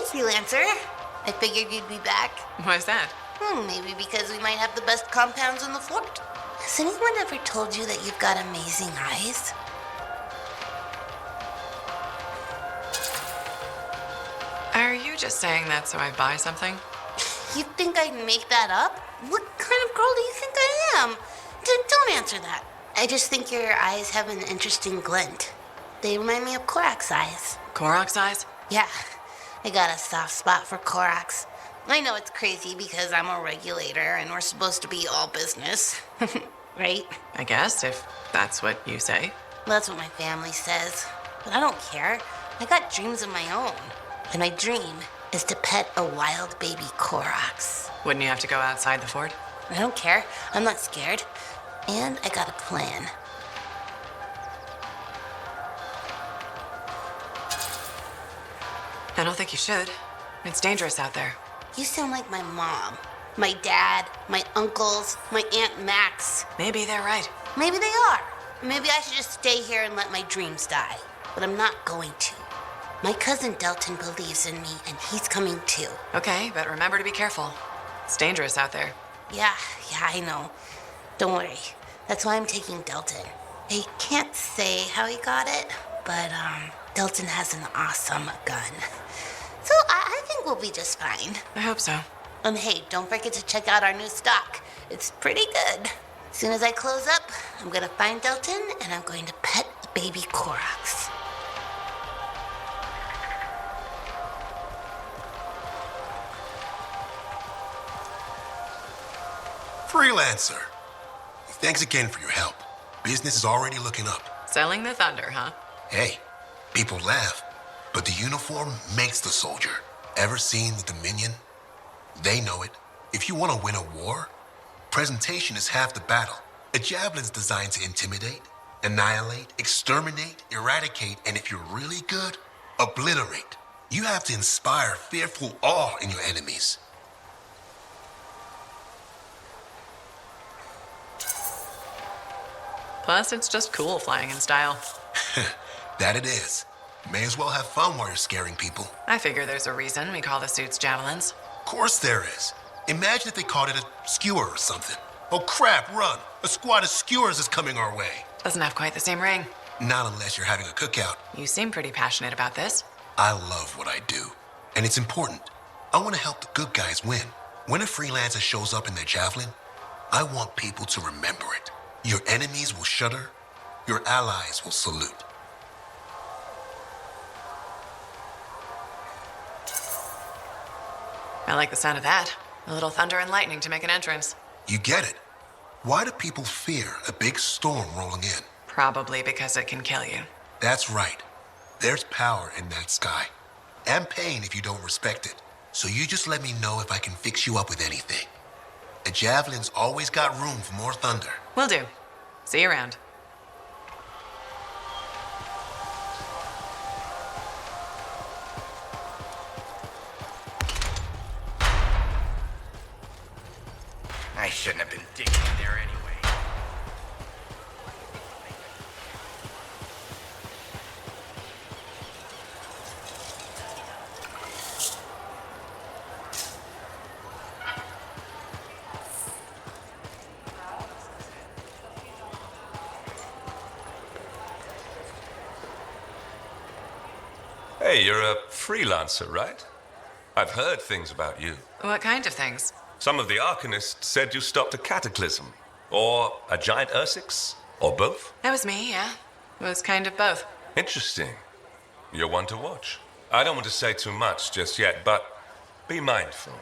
Freelancer. I figured you'd be back. Why's that? Maybe because we might have the best compounds in the fort. Has anyone ever told you that you've got amazing eyes? Are you just saying that so I buy something? You think I'd make that up? What kind of girl do you think I am? Don't answer that. I just think your eyes have an interesting glint. They remind me of Korak's eyes. Korak's eyes? Yeah, I got a soft spot for Korak's. I know it's crazy because I'm a regulator and we're supposed to be all business. Right? I guess, if that's what you say. That's what my family says. But I don't care. I got dreams of my own. And my dream is to pet a wild baby Korak's. Wouldn't you have to go outside the fort? I don't care. I'm not scared. And I got a plan. I don't think you should. It's dangerous out there. You sound like my mom, my dad, my uncles, my Aunt Max. Maybe they're right. Maybe they are. Maybe I should just stay here and let my dreams die. But I'm not going to. My cousin Delton believes in me, and he's coming too. Okay, but remember to be careful. It's dangerous out there. Yeah, I know. Don't worry. That's why I'm taking Delton. I can't say how he got it, but Delton has an awesome gun. So I think we'll be just fine. I hope so. And hey, don't forget to check out our new stock. It's pretty good. As soon as I close up, I'm gonna find Delton and I'm going to pet the baby Korak's. Freelancer. Thanks again for your help. Business is already looking up. Selling the thunder, huh? Hey, people laugh, but the uniform makes the soldier. Ever seen the Dominion? They know it. If you want to win a war, presentation is half the battle. A javelin's designed to intimidate, annihilate, exterminate, eradicate, and if you're really good, obliterate. You have to inspire fearful awe in your enemies. Plus, it's just cool flying in style. That it is. May as well have fun while you're scaring people. I figure there's a reason we call the suits javelins. Of course there is. Imagine if they called it a skewer or something. Oh crap, run! A squad of skewers is coming our way. Doesn't have quite the same ring. Not unless you're having a cookout. You seem pretty passionate about this. I love what I do. And it's important. I want to help the good guys win. When a freelancer shows up in their javelin, I want people to remember it. Your enemies will shudder. Your allies will salute. I like the sound of that. A little thunder and lightning to make an entrance. You get it. Why do people fear a big storm rolling in? Probably because it can kill you. That's right. There's power in that sky. And pain if you don't respect it. So you just let me know if I can fix you up with anything. A javelin's always got room for more thunder. Will do. See you around. I shouldn't have been digging in there anyway. Hey, you're a freelancer, right? I've heard things about you. What kind of things? Some of the Arcanists said you stopped a cataclysm, or a giant Ursix, or both. That was me, yeah. It was kind of both. Interesting. You're one to watch. I don't want to say too much just yet, but be mindful.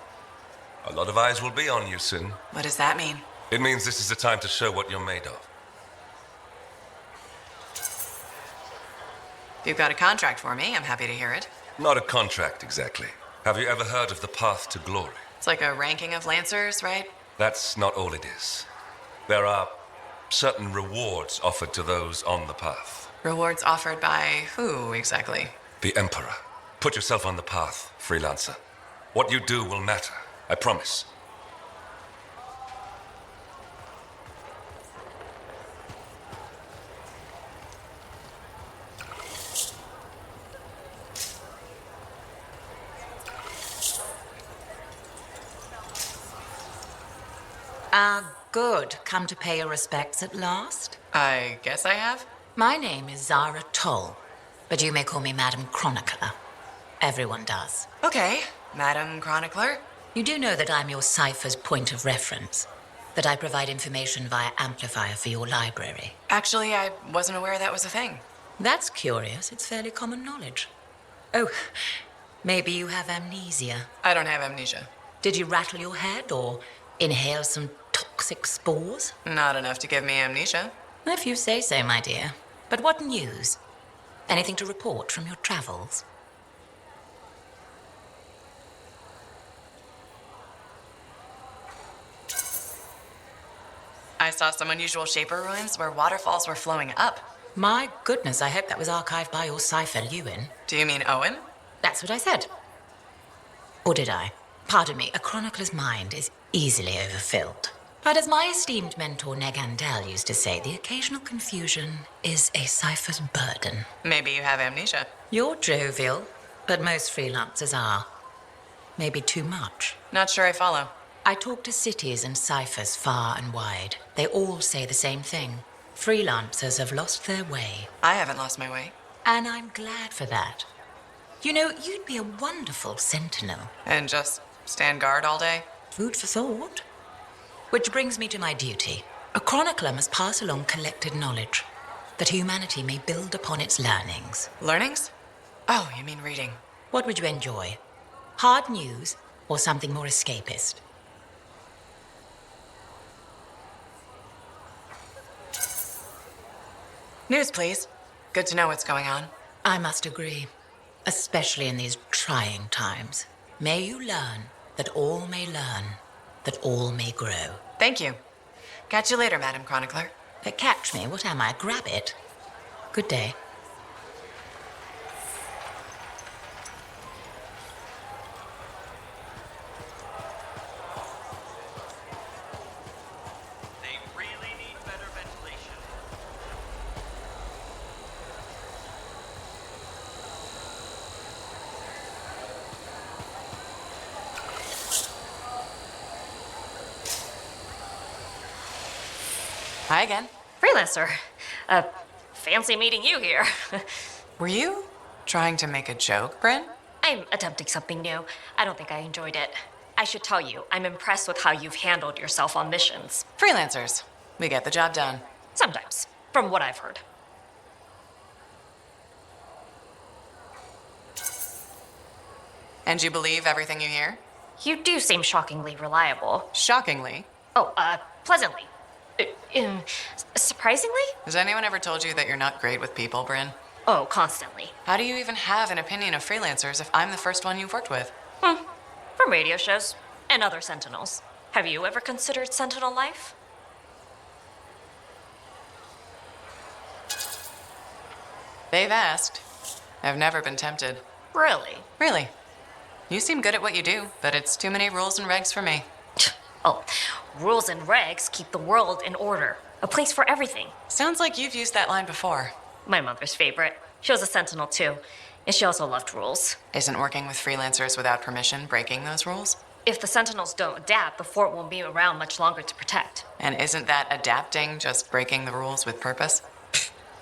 A lot of eyes will be on you soon. What does that mean? It means this is the time to show what you're made of. If you've got a contract for me, I'm happy to hear it. Not a contract, exactly. Have you ever heard of the Path to Glory? It's like a ranking of Lancers, right? That's not all it is. There are certain rewards offered to those on the path. Rewards offered by who, exactly? The Emperor. Put yourself on the path, freelancer. What you do will matter, I promise. Good. Come to pay your respects at last? I guess I have. My name is Zara Toll, but you may call me Madam Chronicler. Everyone does. Okay, Madam Chronicler. You do know that I'm your cipher's point of reference, that I provide information via amplifier for your library. Actually, I wasn't aware that was a thing. That's curious. It's fairly common knowledge. Oh, maybe you have amnesia. I don't have amnesia. Did you rattle your head or inhale some toxic spores? Not enough to give me amnesia. If you say so, my dear. But what news? Anything to report from your travels? I saw some unusual shaper ruins where waterfalls were flowing up. My goodness, I hope that was archived by your cipher, Lewin. Do you mean Owen? That's what I said. Or did I? Pardon me, a chronicler's mind is easily overfilled. But as my esteemed mentor Negandel used to say, the occasional confusion is a cipher's burden. Maybe you have amnesia. You're jovial, but most freelancers are. Maybe too much. Not sure I follow. I talk to cities and ciphers far and wide. They all say the same thing. Freelancers have lost their way. I haven't lost my way. And I'm glad for that. You know, you'd be a wonderful sentinel. And just stand guard all day? Food for thought. Which brings me to my duty. A chronicler must pass along collected knowledge, that humanity may build upon its learnings. Learnings? Oh, you mean reading. What would you enjoy? Hard news or something more escapist? News, please. Good to know what's going on. I must agree, especially in these trying times. May you learn that all may learn, that all may grow. Thank you. Catch you later, Madam Chronicler. But catch me, what am I, grab it? Good day. They really need better ventilation. Hi again. Freelancer. Fancy meeting you here. Were you trying to make a joke, Bryn? I'm attempting something new. I don't think I enjoyed it. I should tell you, I'm impressed with how you've handled yourself on missions. Freelancers. We get the job done. Sometimes, from what I've heard. And you believe everything you hear? You do seem shockingly reliable. Shockingly? Oh, pleasantly. Surprisingly? Has anyone ever told you that you're not great with people, Bryn? Oh, constantly. How do you even have an opinion of freelancers if I'm the first one you've worked with? From radio shows and other sentinels. Have you ever considered sentinel life? They've asked. I've never been tempted. Really? Really. You seem good at what you do, but it's too many rules and regs for me. Oh, rules and regs keep the world in order. A place for everything. Sounds like you've used that line before. My mother's favorite. She was a sentinel too, and she also loved rules. Isn't working with freelancers without permission breaking those rules? If the sentinels don't adapt, the fort won't be around much longer to protect. And isn't that adapting just breaking the rules with purpose?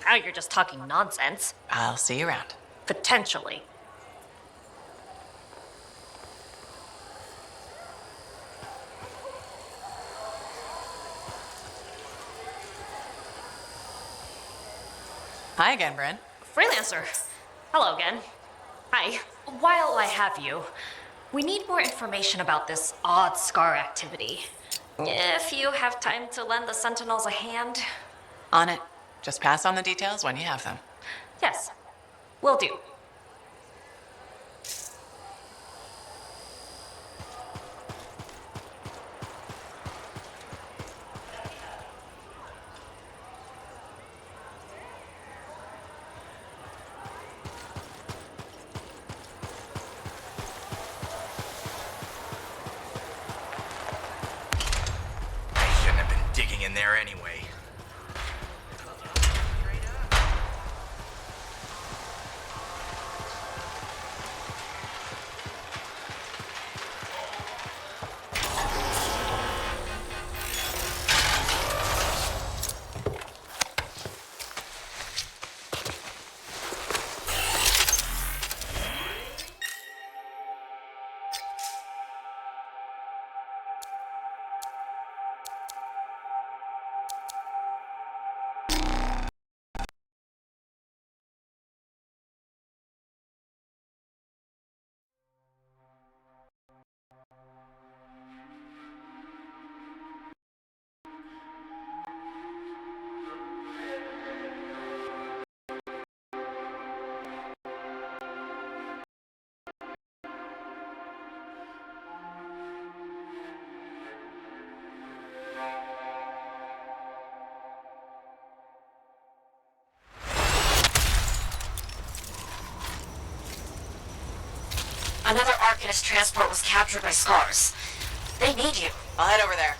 Now you're just talking nonsense. I'll see you around. Potentially. Hi again, Bryn. Freelancer. Hello again. Hi. While I have you, we need more information about this odd scar activity. If you have time to lend the Sentinels a hand. On it. Just pass on the details when you have them. Yes, will do. Digging in there anyway. Another Arcanist transport was captured by Scars. They need you. I'll head over there.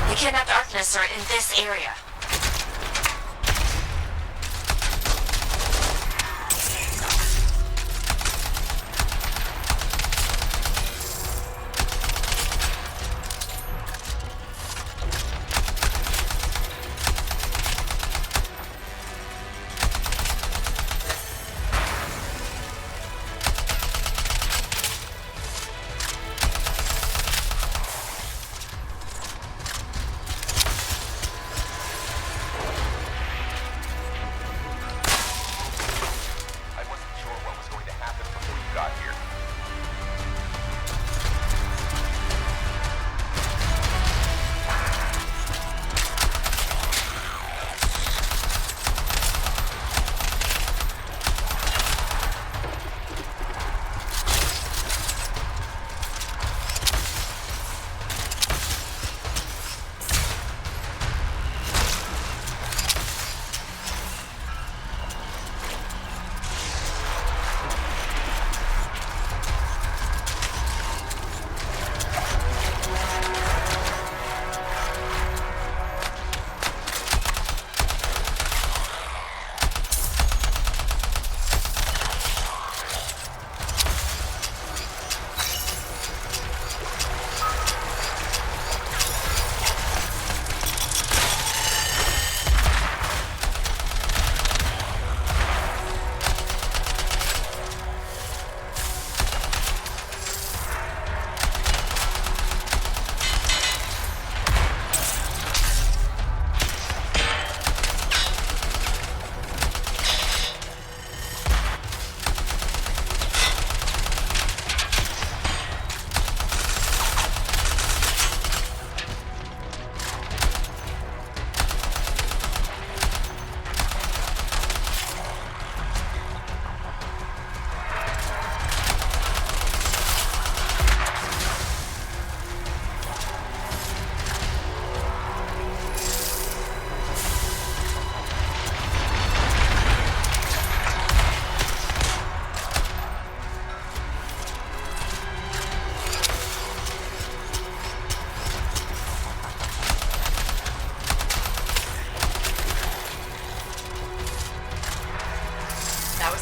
The kidnapped Arcanists are in this area.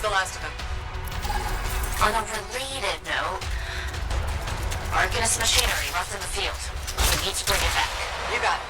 The last of them. On a related note, Arcanist machinery left in the field. We need to bring it back. You got it.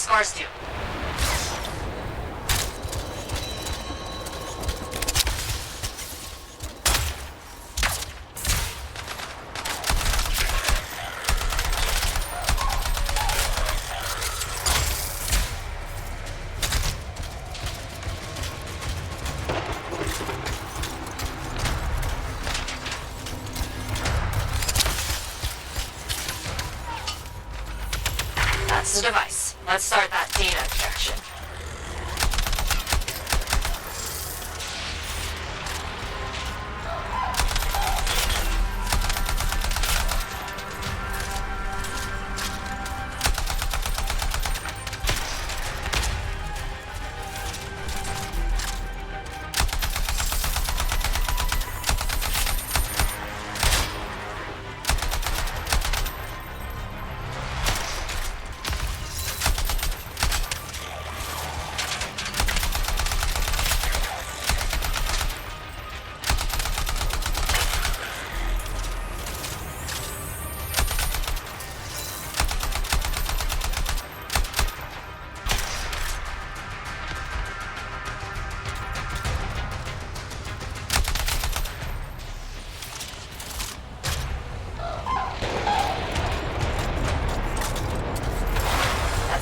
scars do? That's the device. Let's start that data extraction.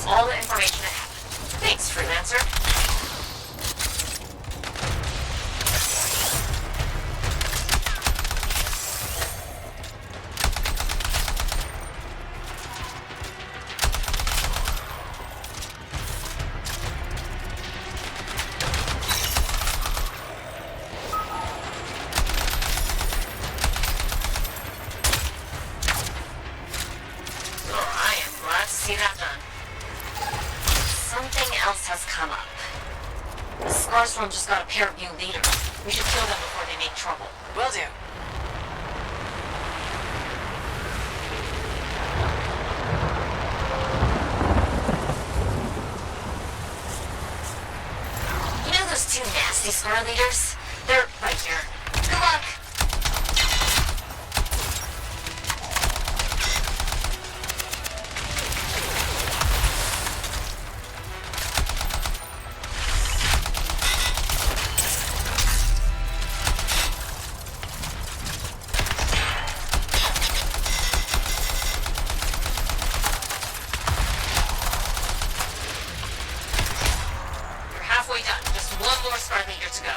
That's all the information I have. Thanks, Freelancer. I am glad to see that done. Something else has come up. The Scarstorm just got a pair of new leaders. We should kill them before they make trouble. Will do. You know those two nasty Scar leaders? They're right here. Good luck! You're halfway done. Just one more Scar leader to go.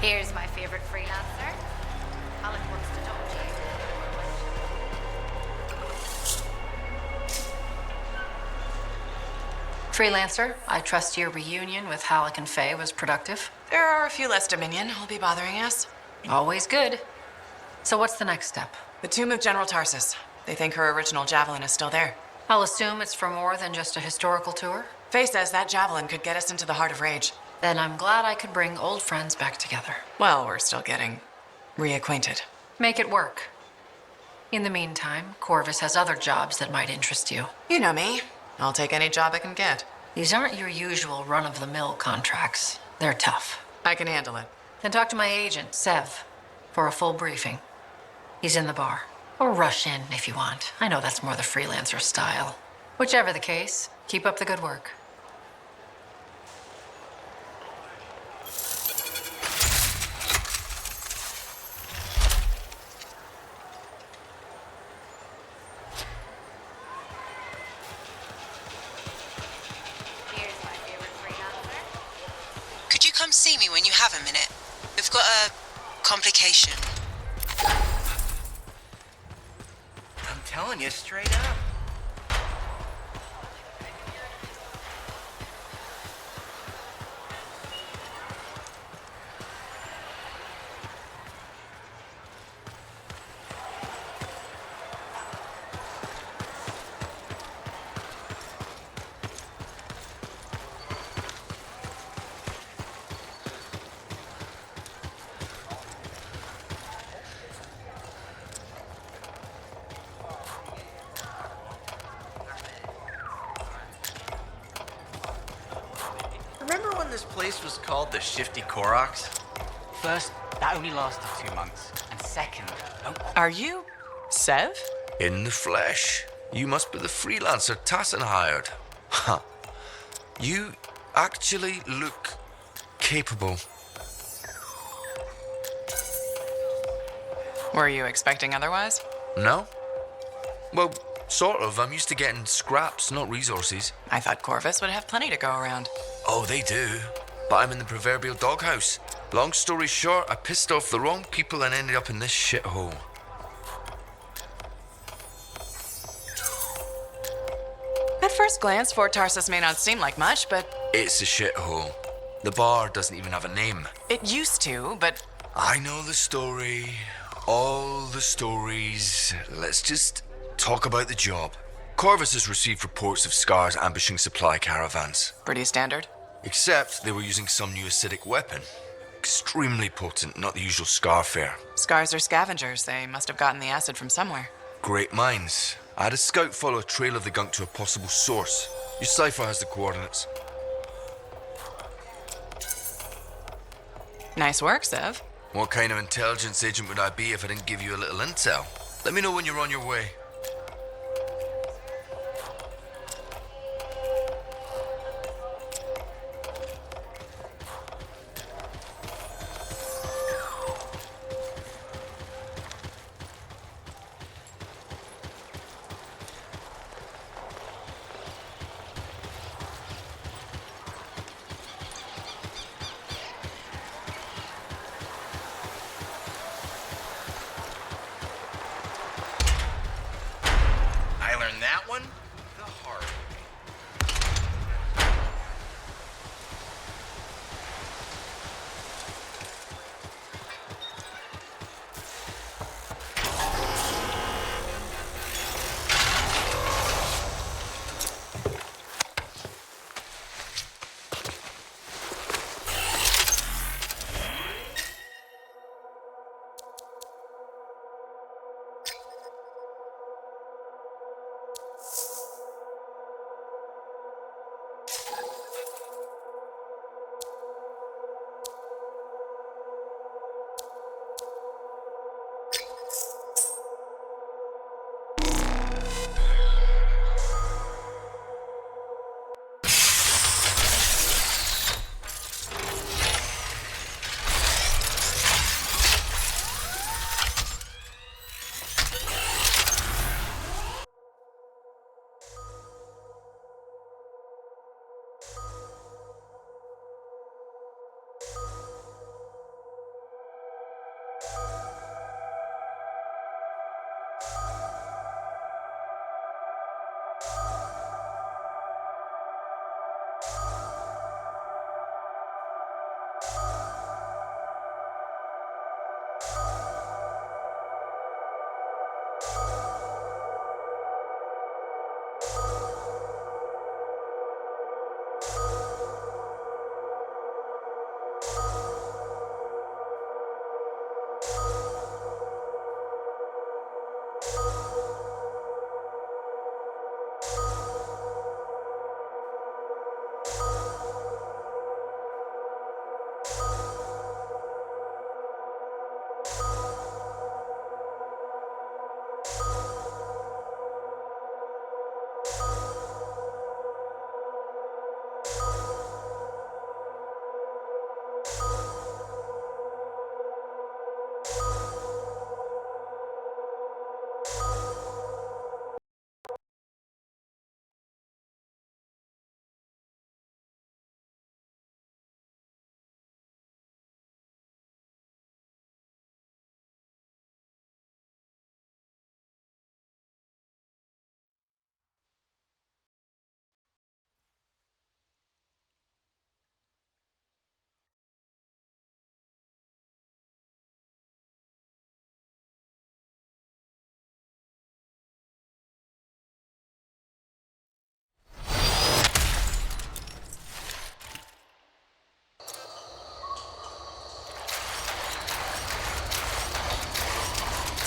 Here's my favorite freelancer. Alec wants to talk to you. Freelancer, I trust your reunion with Halleck and Faye was productive. There are a few less Dominion who'll be bothering us. Always good. So what's the next step? The tomb of General Tarsus. They think her original Javelin is still there. I'll assume it's for more than just a historical tour. Faye says that Javelin could get us into the heart of Rage. Then I'm glad I could bring old friends back together. Well, we're still getting reacquainted. Make it work. In the meantime, Corvus has other jobs that might interest you. You know me. I'll take any job I can get. These aren't your usual run-of-the-mill contracts. They're tough. I can handle it. Then talk to my agent, Sev, for a full briefing. He's in the bar. Or rush in if you want. I know that's more the freelancer style. Whichever the case, keep up the good work. Could you come see me when you have a minute? We've got a complication. I'm telling you straight up. Remember when this place was called the Shifty Koroks? First, that only lasted 2 months. And second, Are you Sev? In the flesh. You must be the freelancer Tassin hired. Huh. You actually look capable. Were you expecting otherwise? No? Well, sort of. I'm used to getting scraps, not resources. I thought Corvus would have plenty to go around. Oh, they do. But I'm in the proverbial doghouse. Long story short, I pissed off the wrong people and ended up in this shithole. At first glance, Fort Tarsus may not seem like much, but It's a shithole. The bar doesn't even have a name. it used to, but I know the story. All the stories. Let's just talk about the job. Corvus has received reports of Scars ambushing supply caravans. pretty standard. Except they were using some new acidic weapon. Extremely potent, not the usual Scar fare. Scars are scavengers. They must have gotten the acid from somewhere. Great minds. I had a scout follow a trail of the gunk to a possible source. Your cipher has the coordinates. Nice work, Sev. What kind of intelligence agent would I be if I didn't give you a little intel? Let me know when you're on your way.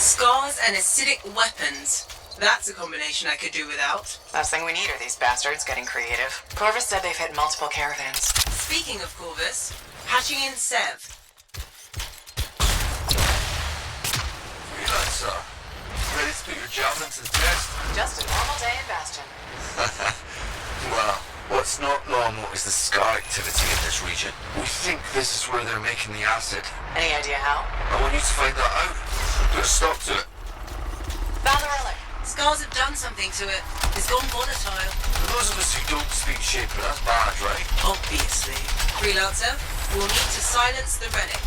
Scars and acidic weapons. That's a combination I could do without. Last thing we need are these bastards getting creative. Corvus said they've hit multiple caravans. Speaking of Corvus, hatching in Sev. Freelancer, ready to put your javelin to the test? Just a normal day in Bastion. Well, what's not normal is the scar activity in this region. We think this is where they're making the acid. Any idea how? I want you to find that out. Put a stop to it. Found the relic. Scars have done something to it. It's gone volatile. For those of us who don't speak Shaper, that's bad, right? Obviously. Freelancer, we'll need to silence the relic.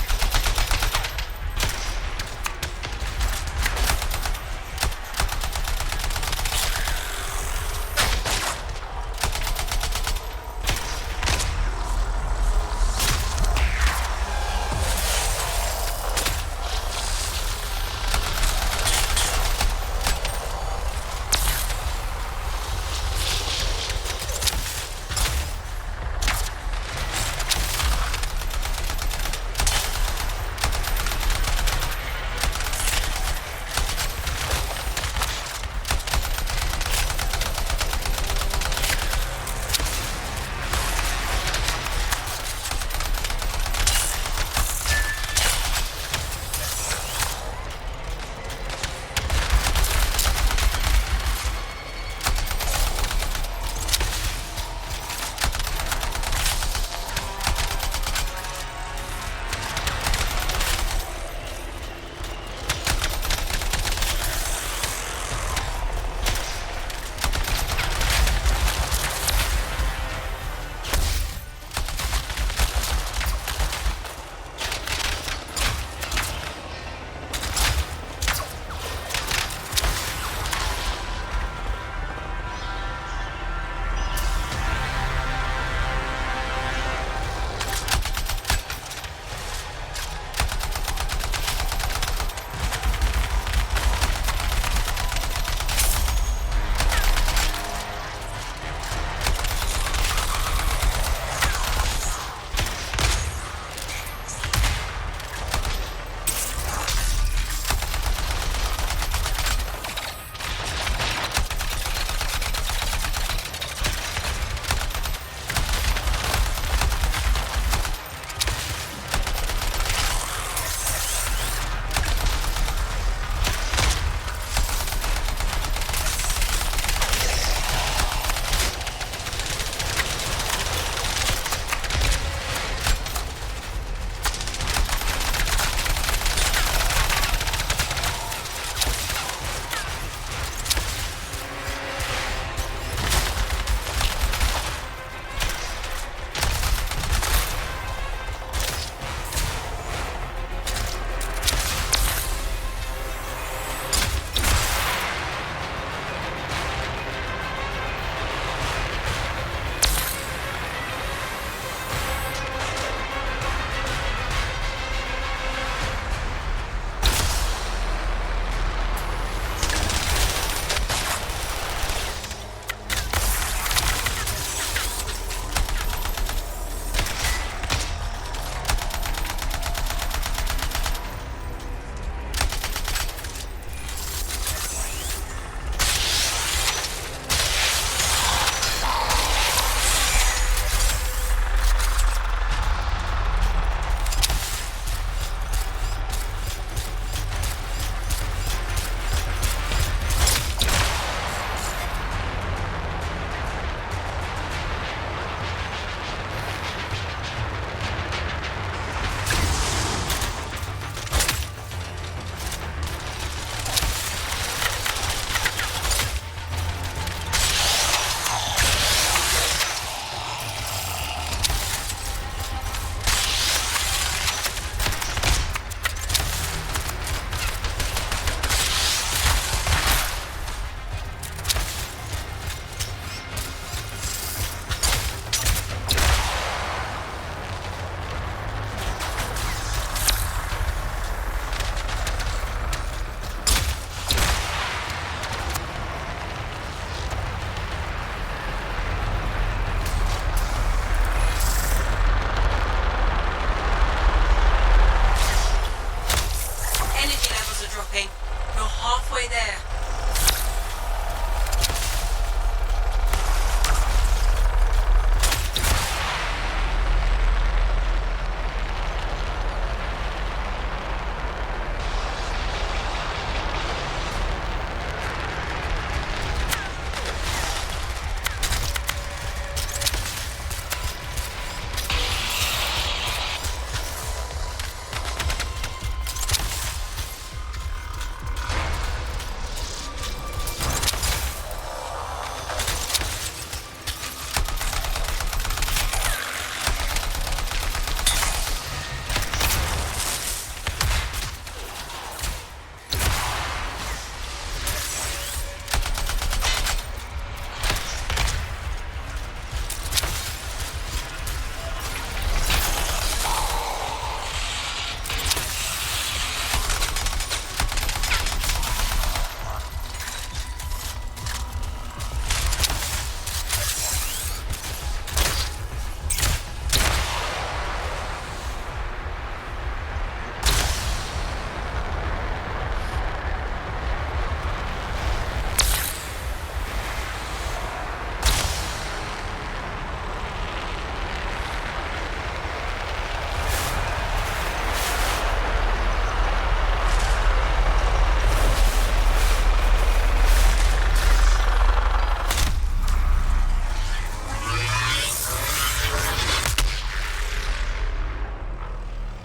halfway there.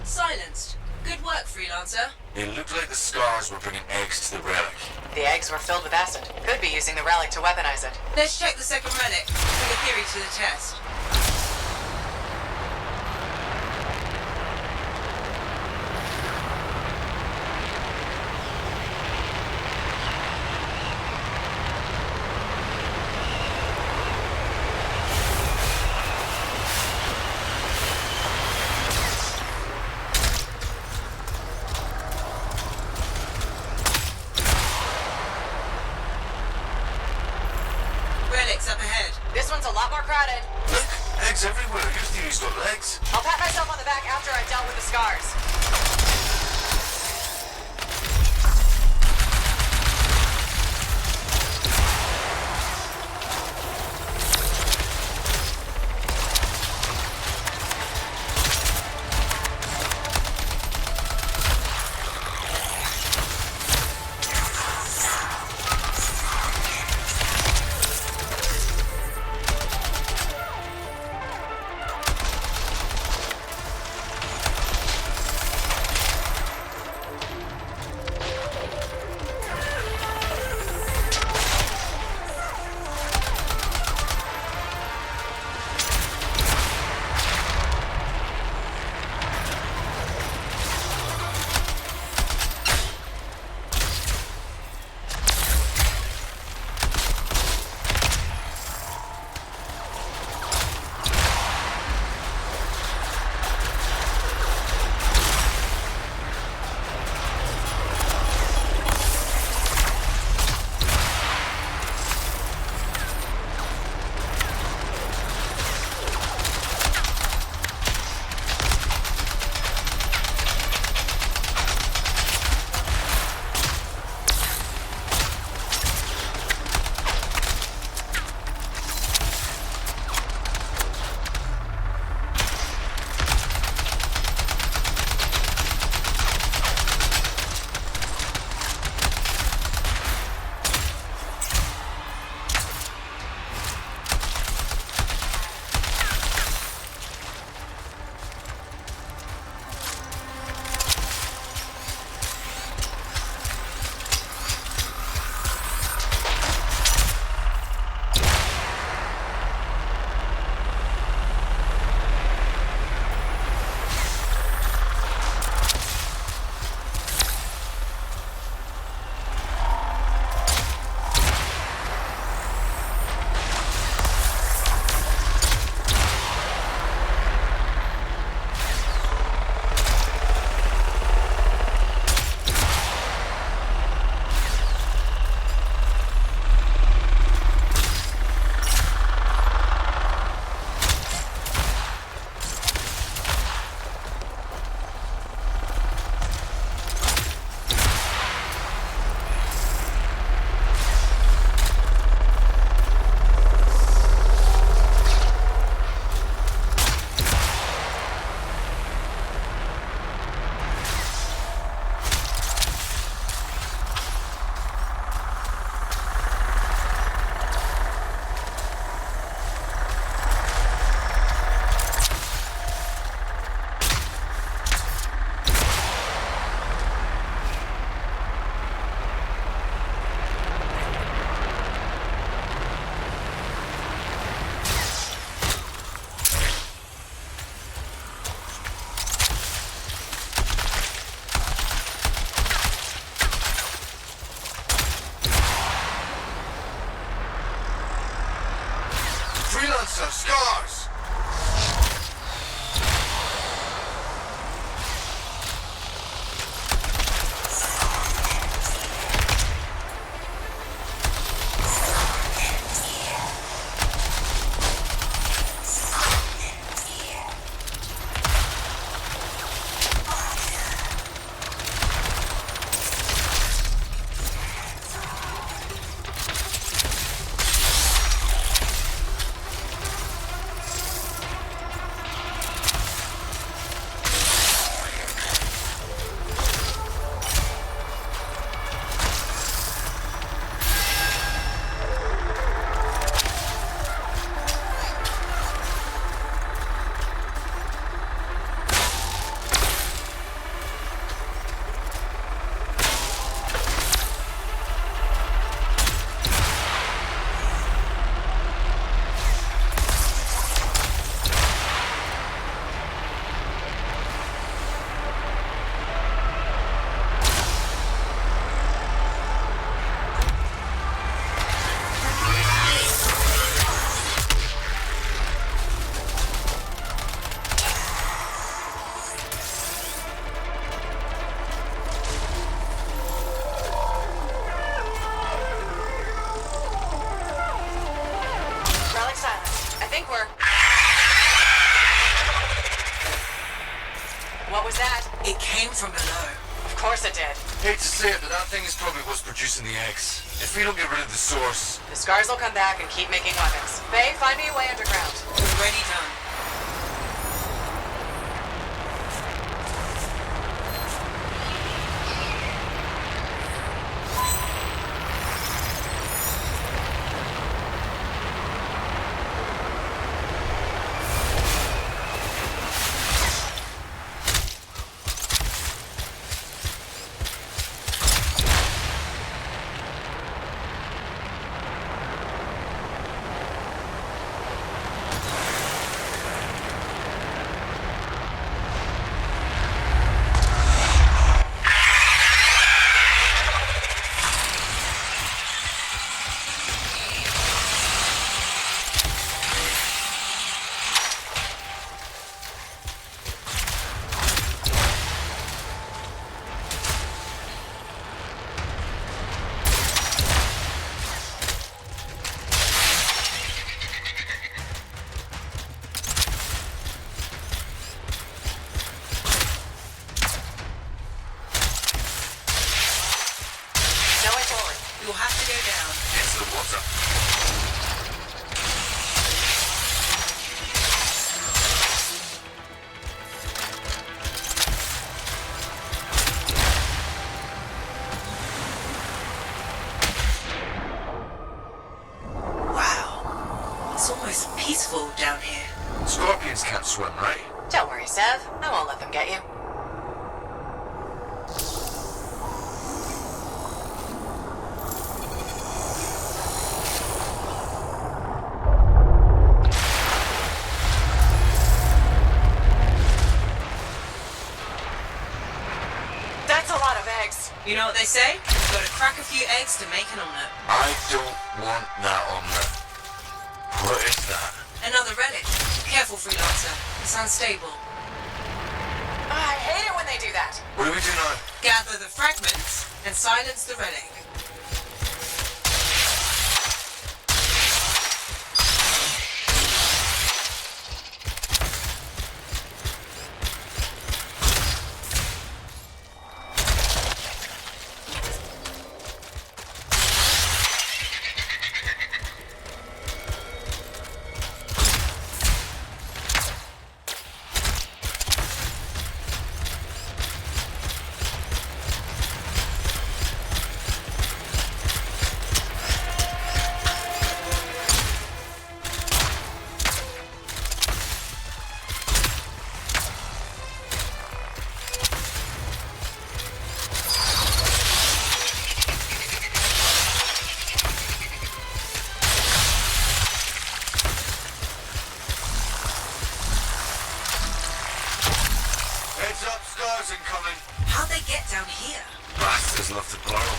Silenced. Good work, Freelancer. It looked like the scars were bringing eggs to the relic. The eggs were filled with acid. Could be using the relic to weaponize it. Let's check the second relic. Put a theory to the test. Relic's up ahead. This one's a lot more crowded. Look, eggs everywhere. Your theory's got legs. I'll pat myself on the back after I've dealt with the scars. Closer, Scars! It came from below. Of course it did. Hate to say it, but that thing is probably what's producing the eggs. If we don't get rid of the source... The Scars will come back and keep making weapons. Faye, find me a way underground. Already done. You'll have to go down. Into the water. Wow. It's almost peaceful down here. Scorpions can't swim, right? Don't worry, Sev. I won't let them get you. You know what they say? You've got to crack a few eggs to make an omelette. I don't want that omelette. What is that? Another relic. Careful, Freelancer. It's unstable. I hate it when they do that. What do we do now? Gather the fragments and silence the relic. Incoming. How'd they get down here? Bastards love to borrow.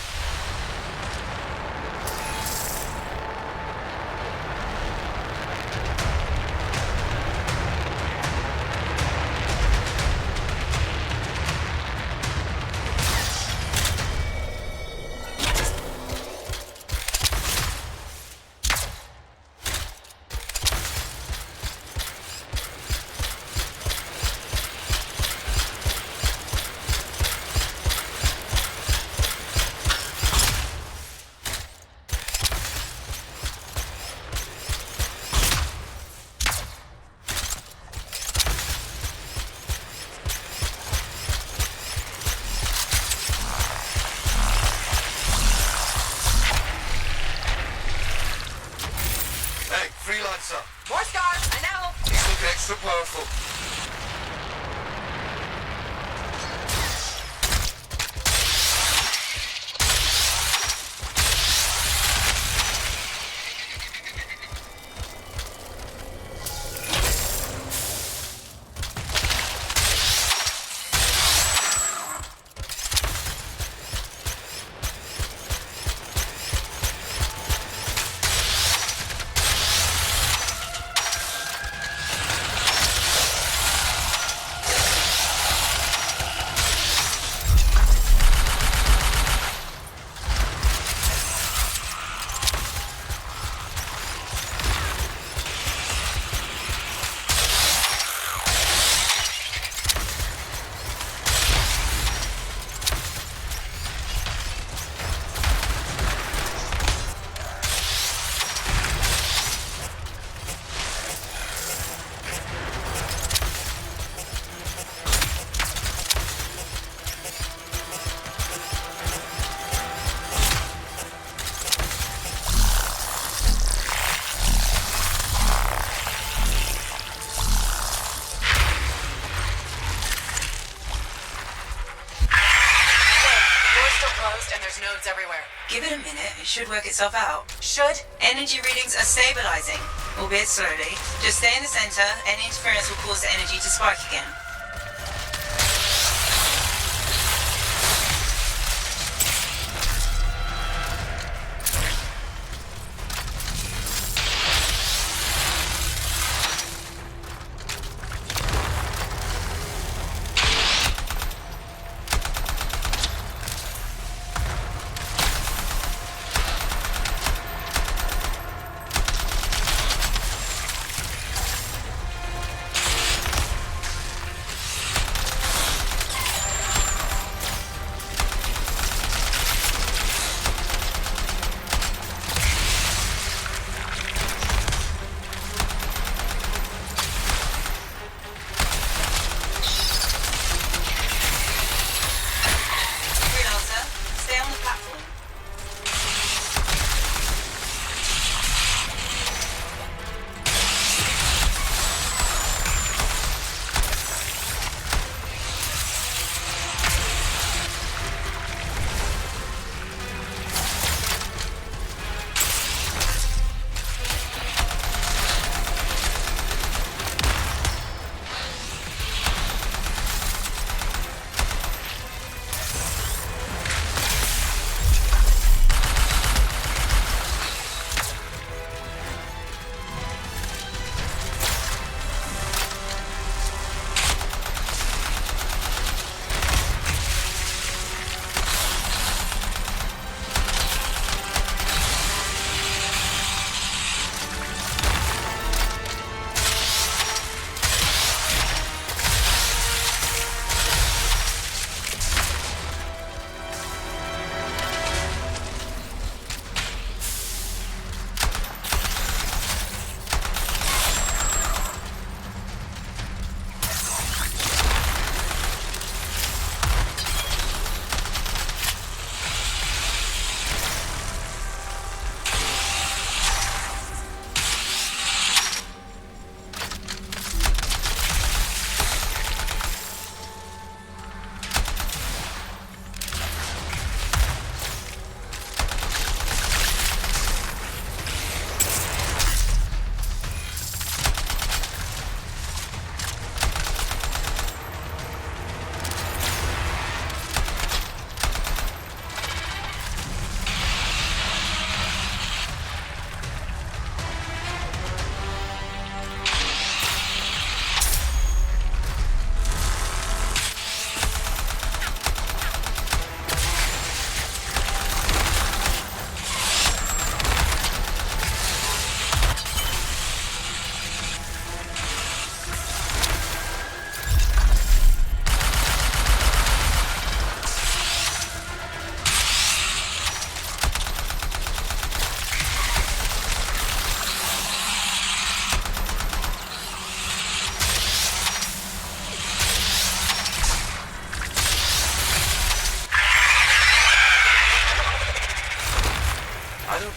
still closed and there's nodes everywhere. Give it a minute, it should work itself out. Should. Energy readings are stabilizing, albeit slowly. Just stay in the center, any interference will cause the energy to spike again.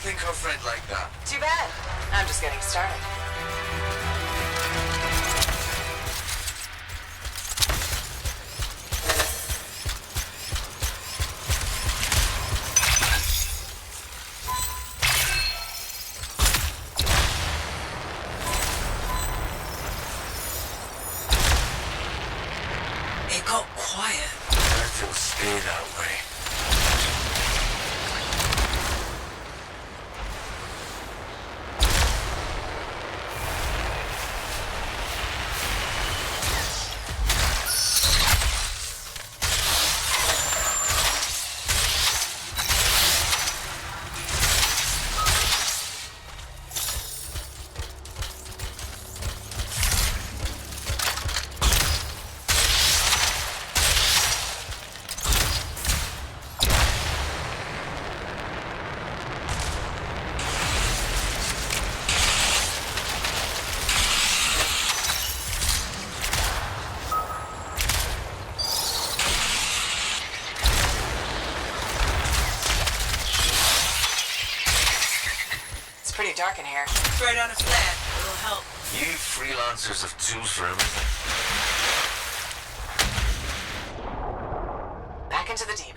think our friend like that. Too bad. I'm just getting started. It got quiet. Let it stay that way. It's pretty dark in here. Throw down a flare. It'll help. You freelancers have tools for everything. Back into the deep.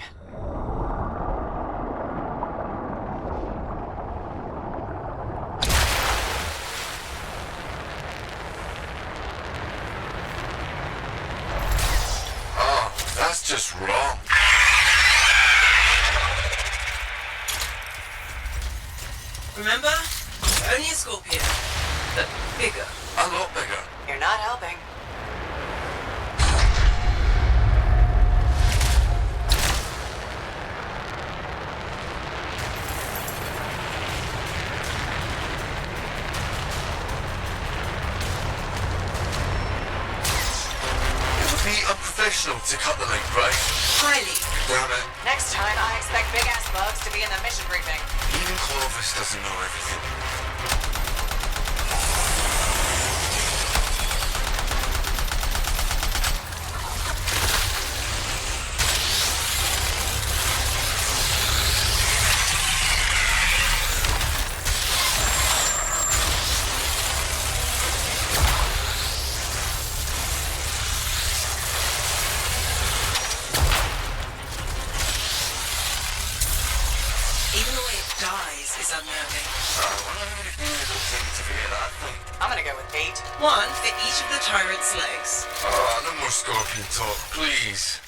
So, to cut the link, right? Highly. Damn it. Next time, I expect big-ass bugs to be in the mission briefing. Even Clovis doesn't know everything. Even the way it dies is unnerving. I'm gonna go with 8. 1 for each of the tyrant's legs. Oh, no more scorpion talk, please.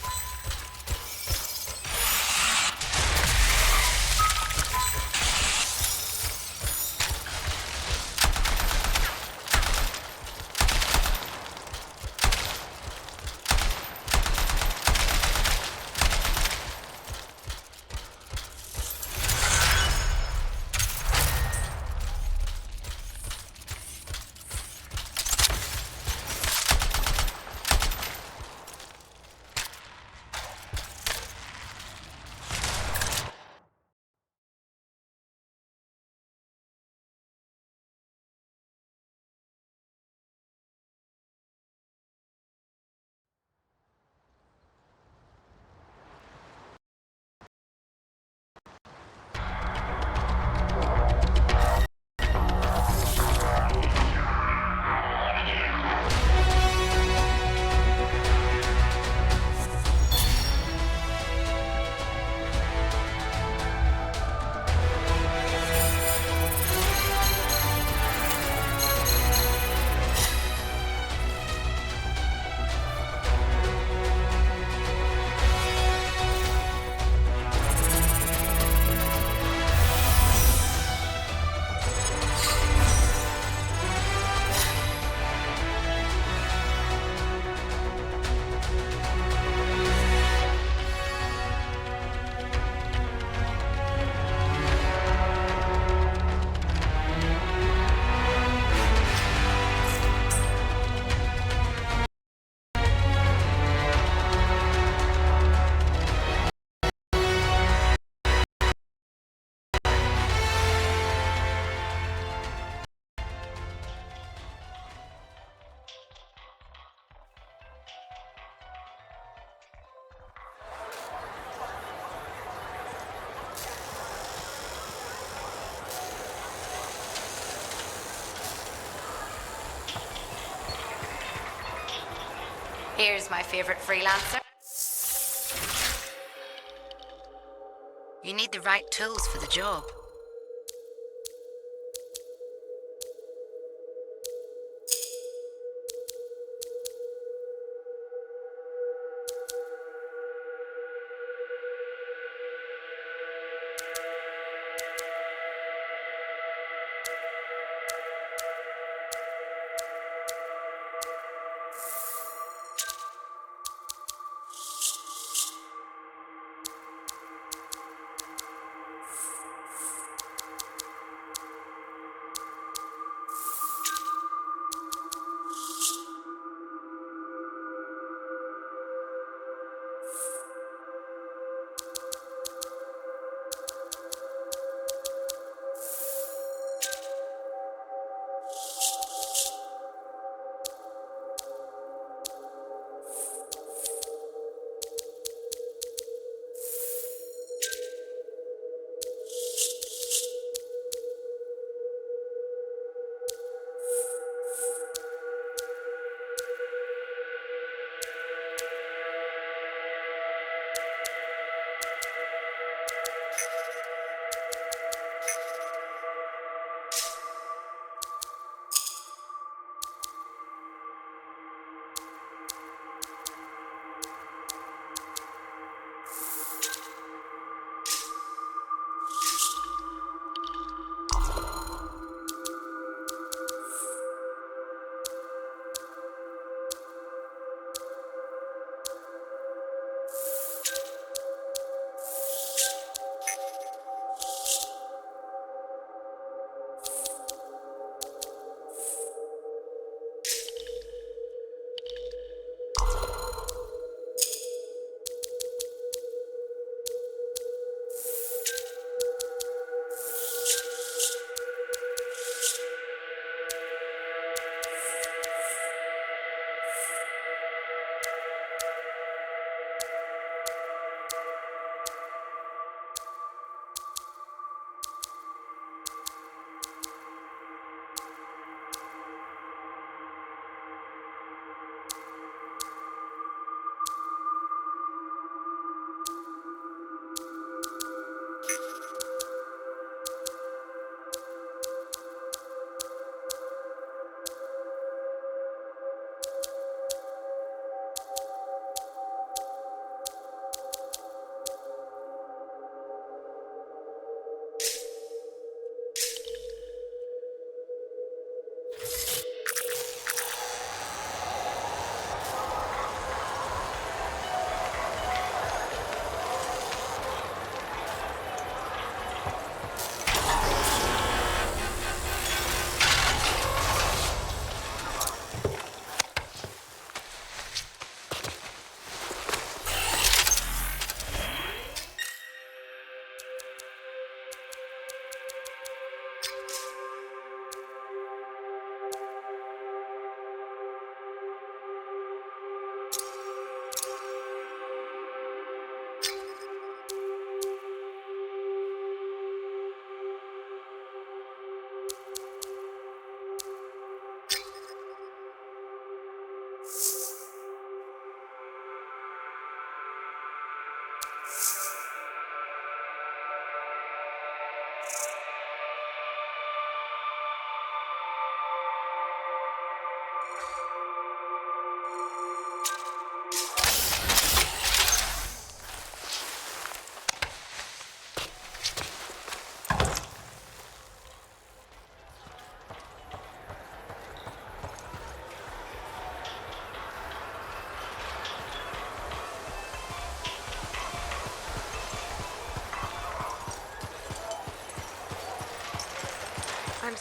Here's my favorite freelancer. You need the right tools for the job.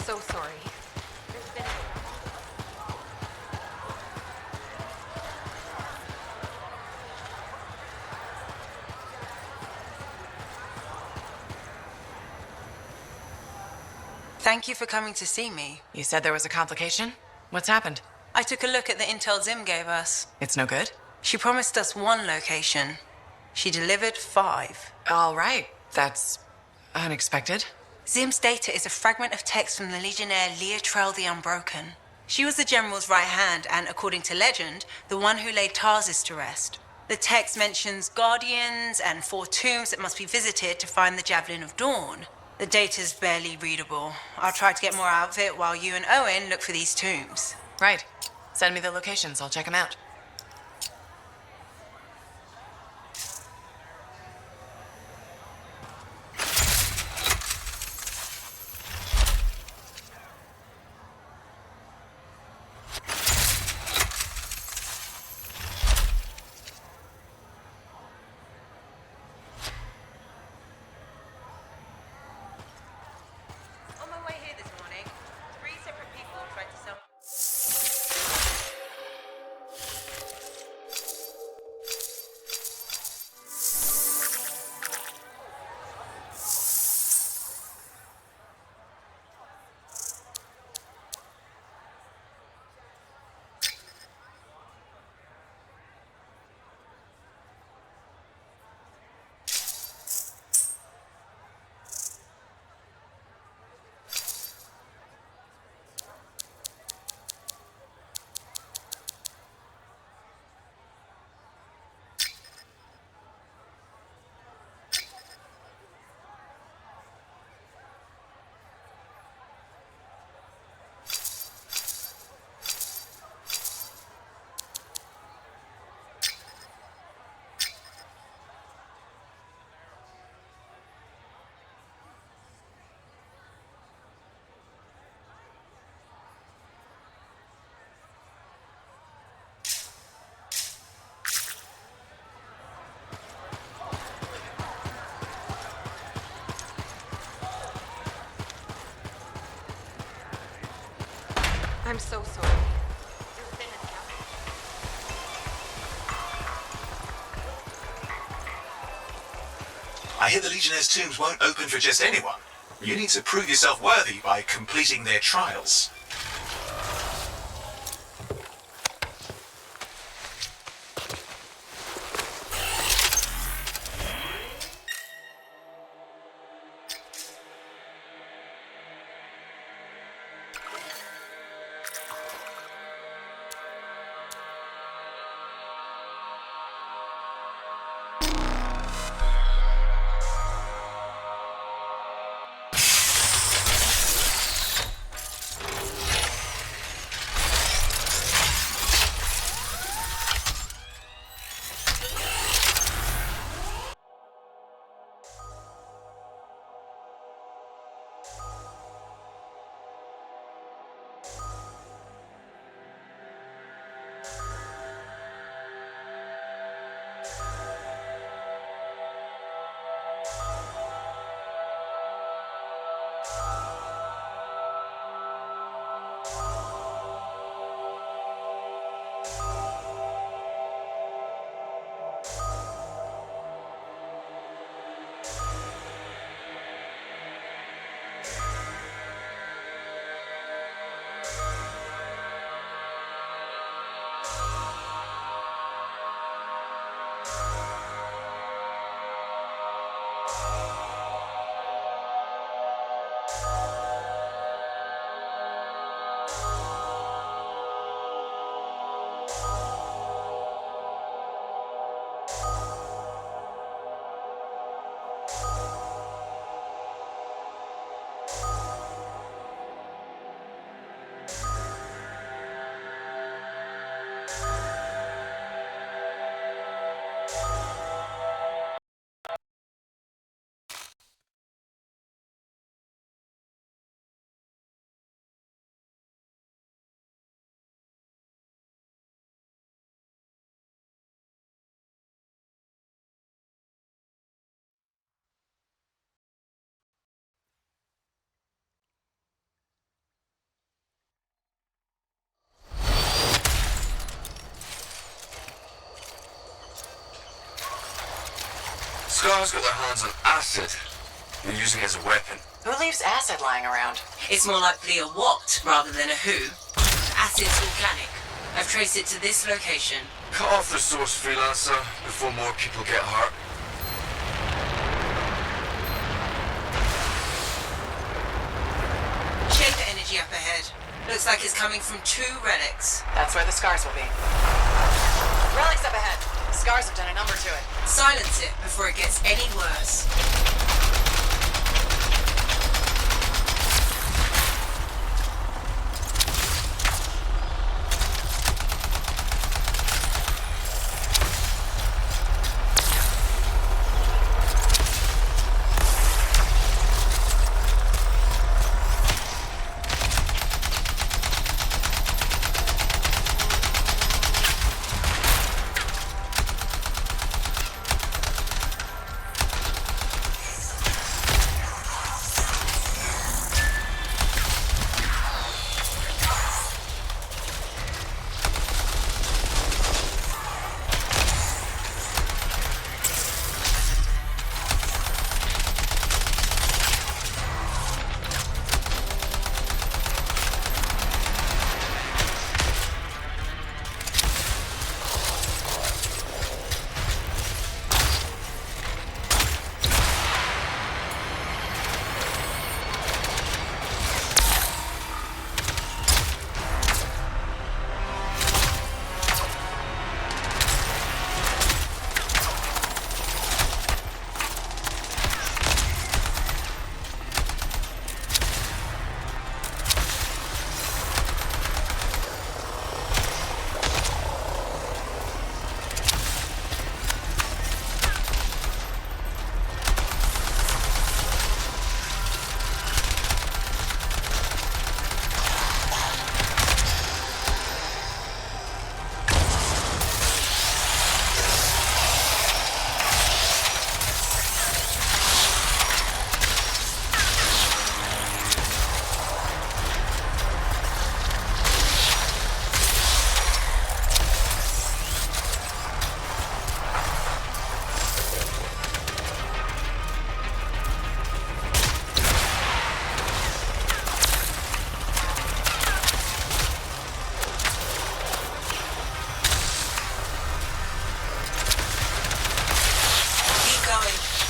so sorry. There's been Thank you for coming to see me. You said there was a complication? What's happened? I took a look at the intel Zim gave us. It's no good? She promised us 1 location. She delivered 5. All right. That's unexpected. Zim's data is a fragment of text from the Legionnaire Leotrel the Unbroken. She was the General's right hand and, according to legend, the one who laid Tarsus to rest. The text mentions guardians and 4 tombs that must be visited to find the Javelin of Dawn. The data's barely readable. I'll try to get more out of it while you and Owen look for these tombs. Right. Send me the locations. I'll check them out. On my way here this morning, 3 separate people tried to sell... I'm so sorry. I hear the Legionnaire's tombs won't open for just anyone. You need to prove yourself worthy by completing their trials. Scar's got their hands on acid. They're using it as a weapon. Who leaves acid lying around? It's more likely a what rather than a who. Acid's organic. I've traced it to this location. Cut off the source, Freelancer, before more people get hurt. Check the energy up ahead. Looks like it's coming from 2 relics. That's where the scars will be. Relics up ahead. Scars have done a number to it. Silence it before it gets any worse.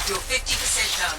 You're 50% done.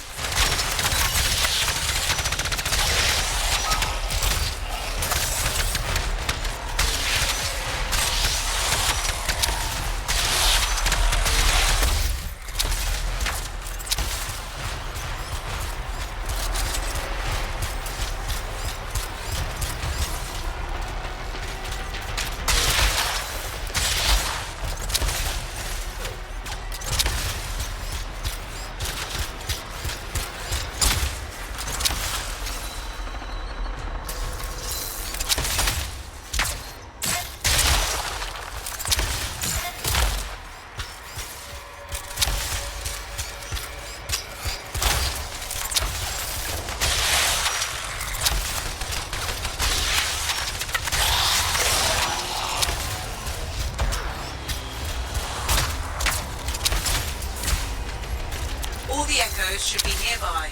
All the echoes should be nearby.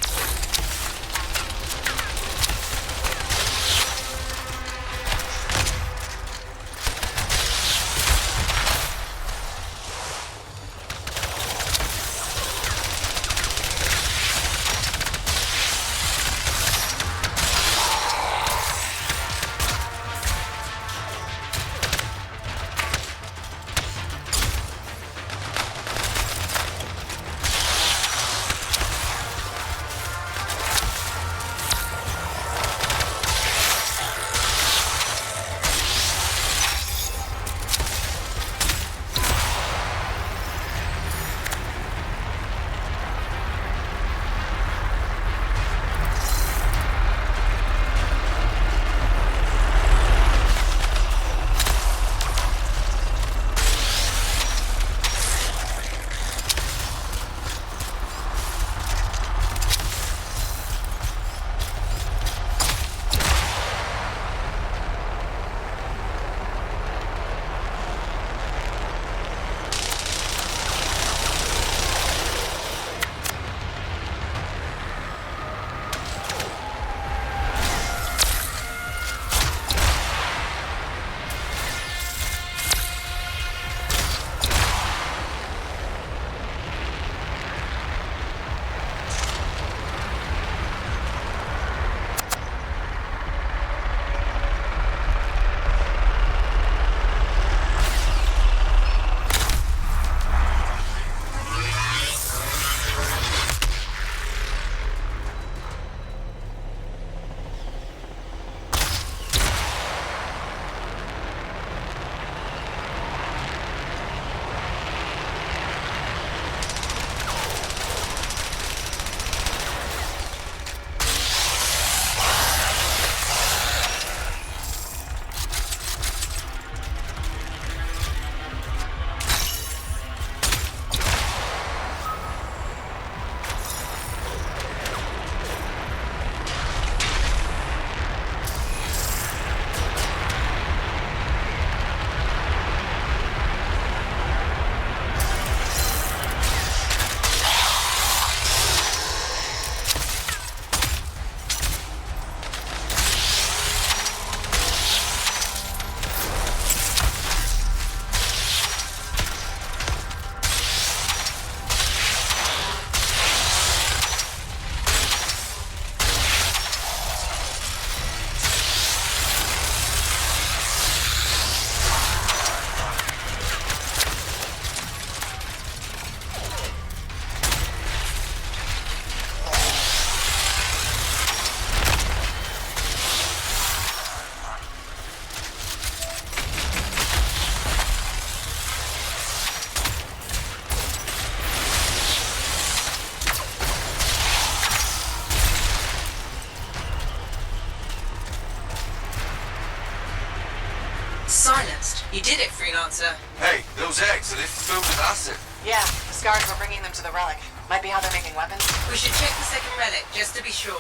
Freelancer. Hey, those eggs, are they filled with acid? Yeah, the Scars were bringing them to the relic. Might be how they're making weapons. We should check the second relic, just to be sure.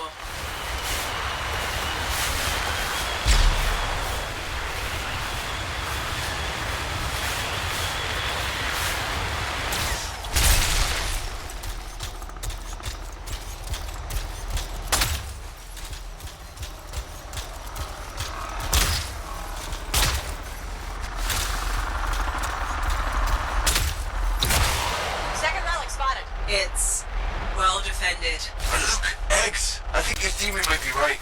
Second relic spotted. It's well defended. Look, eggs. I think your theory might be right.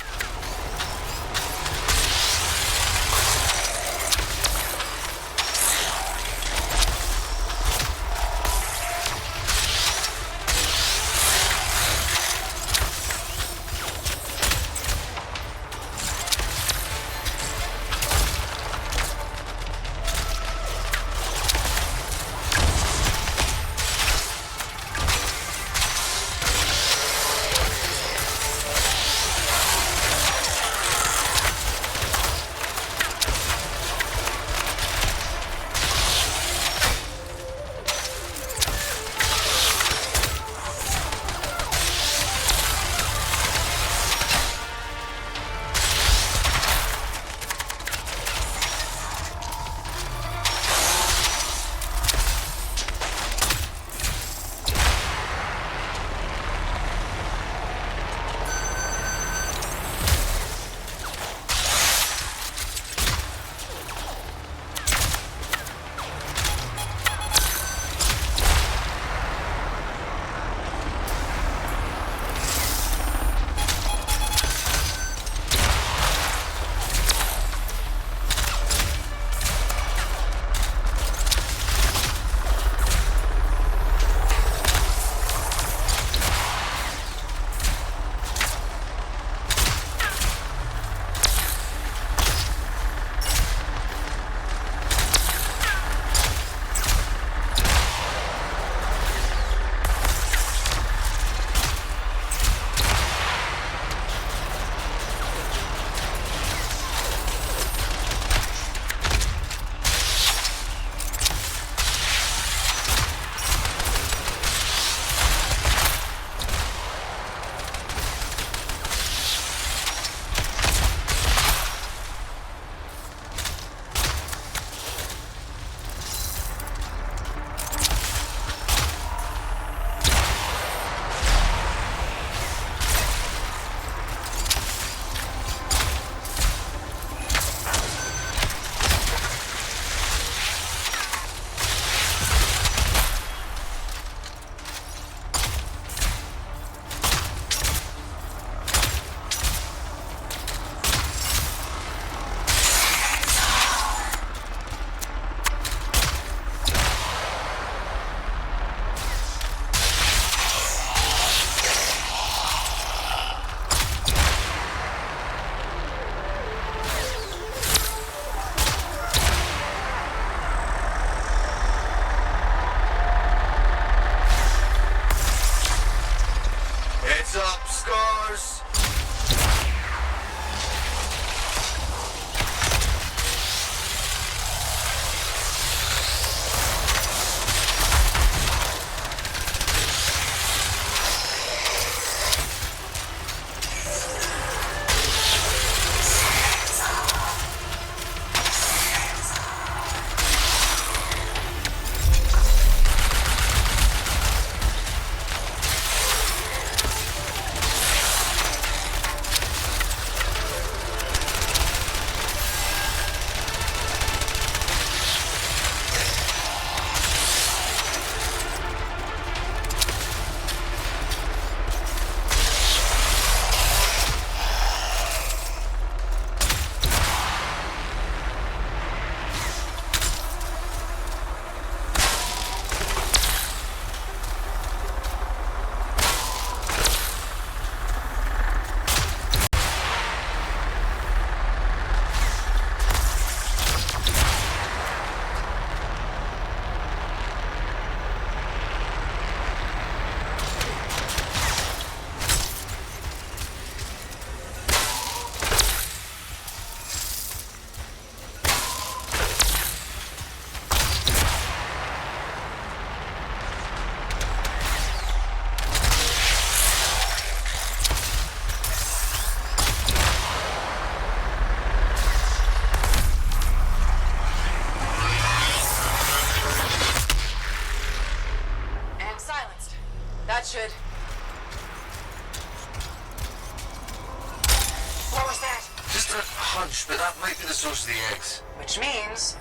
a hunch, but that might be the source of the eggs. Which means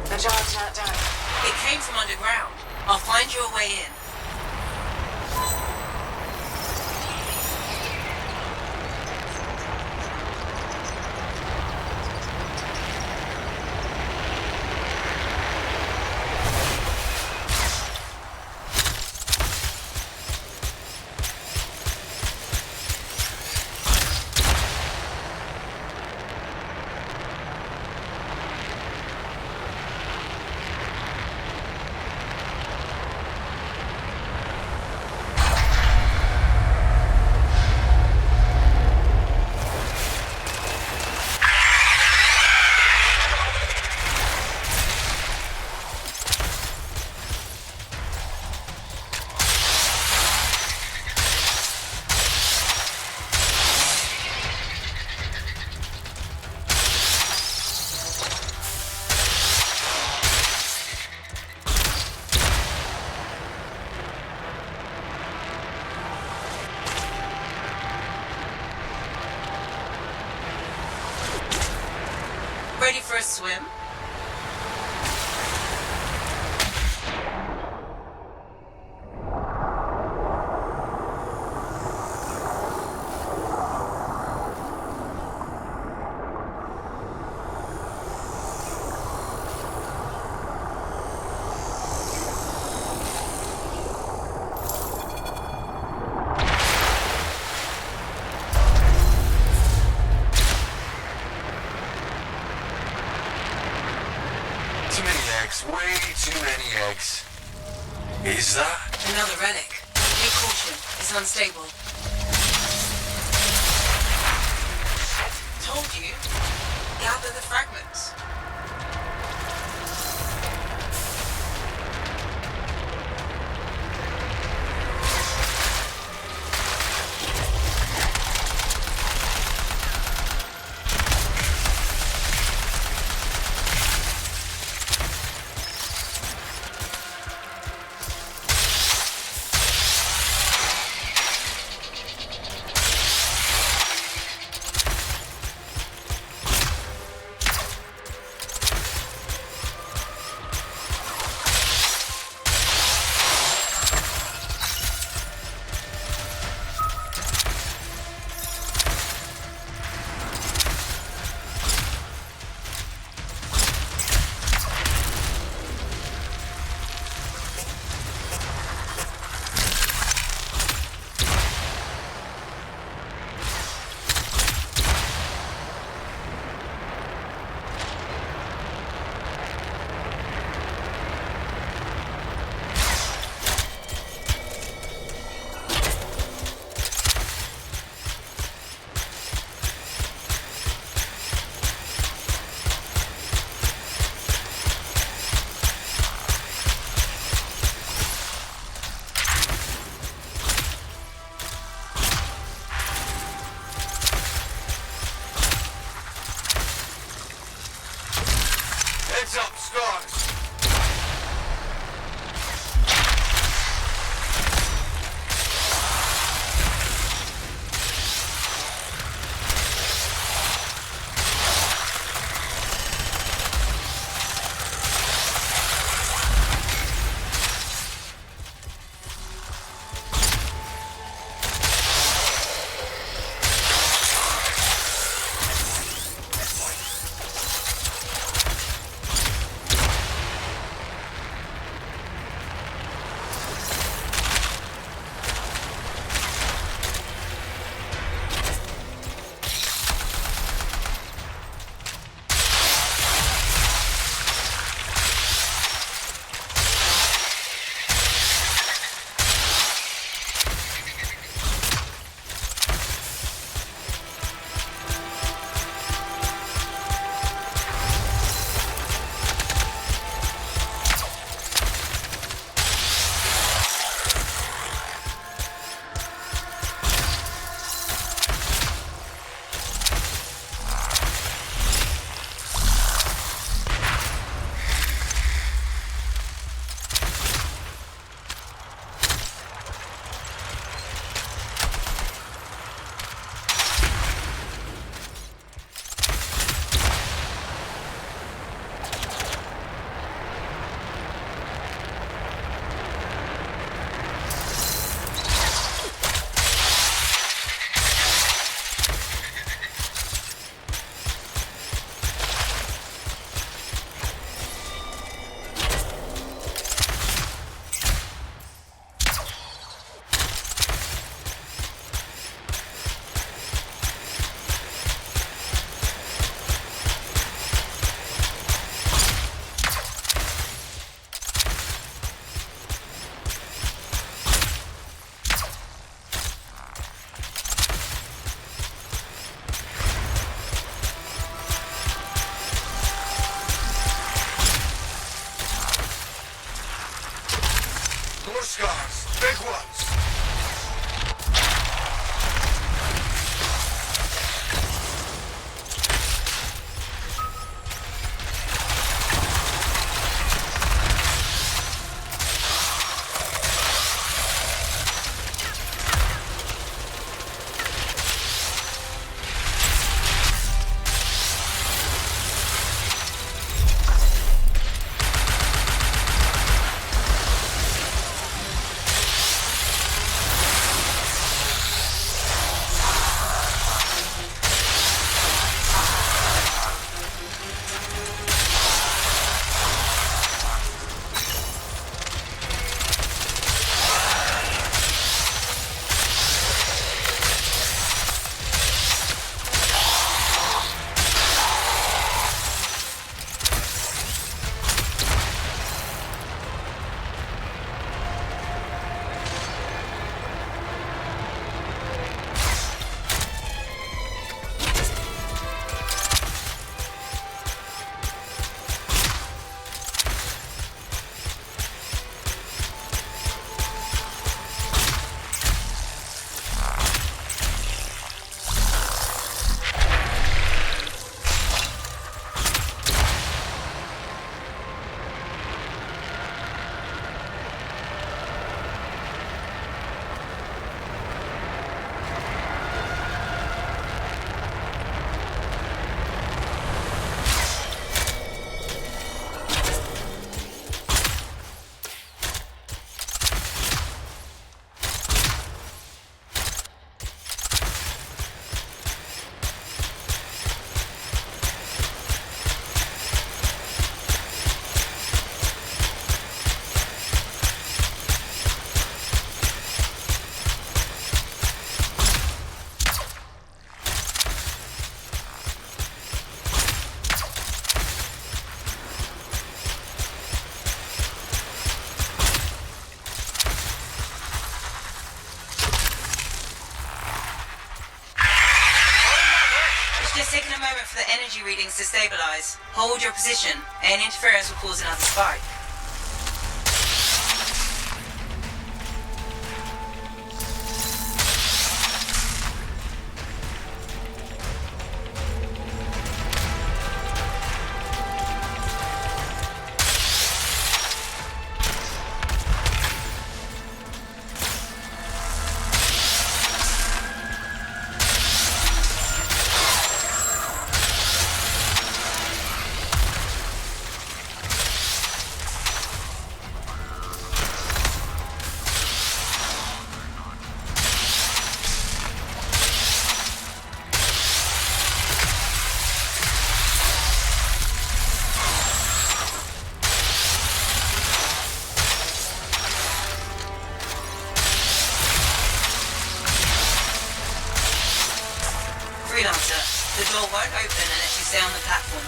the job's not done. It came from underground. I'll find you a way in. Ready for a swim? Too many eggs. Way too many eggs. Is that? Another relic. Take caution. It's unstable. Told you. Gather the fragments. moment for the energy readings to stabilize. Hold your position. Any interference will cause another spike. Freelancer, the door won't open unless you stay on the platform.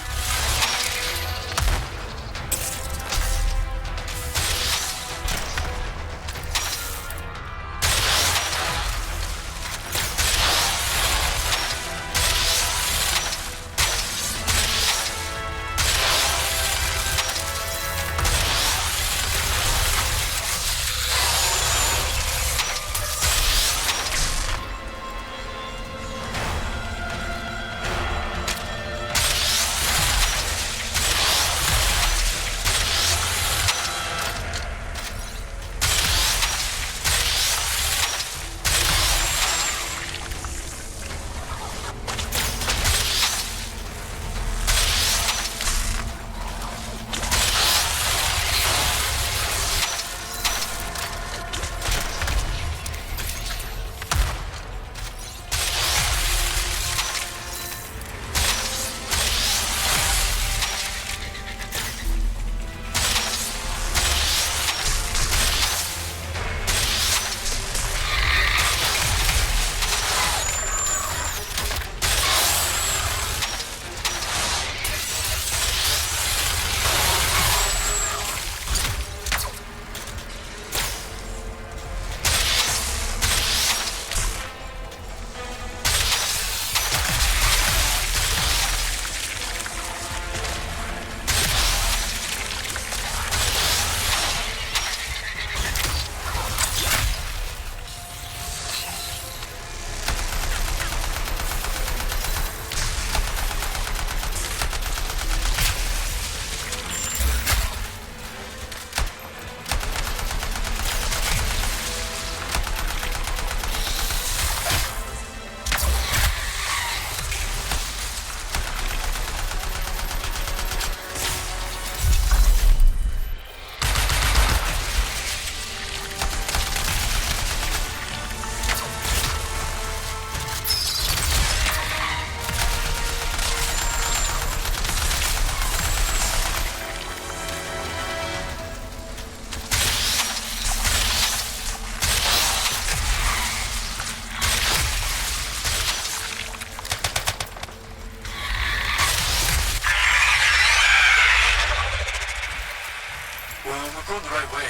We're going the right way.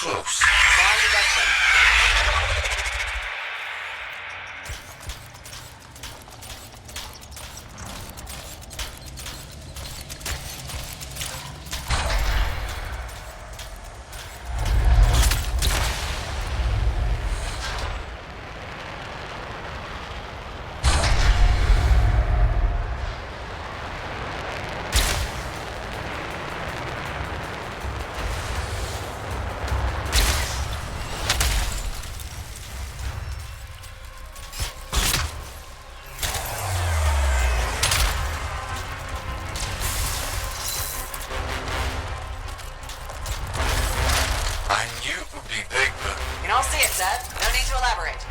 close. Barney Dutton. I knew it would be big, but You don't see it, Dad. No need to elaborate.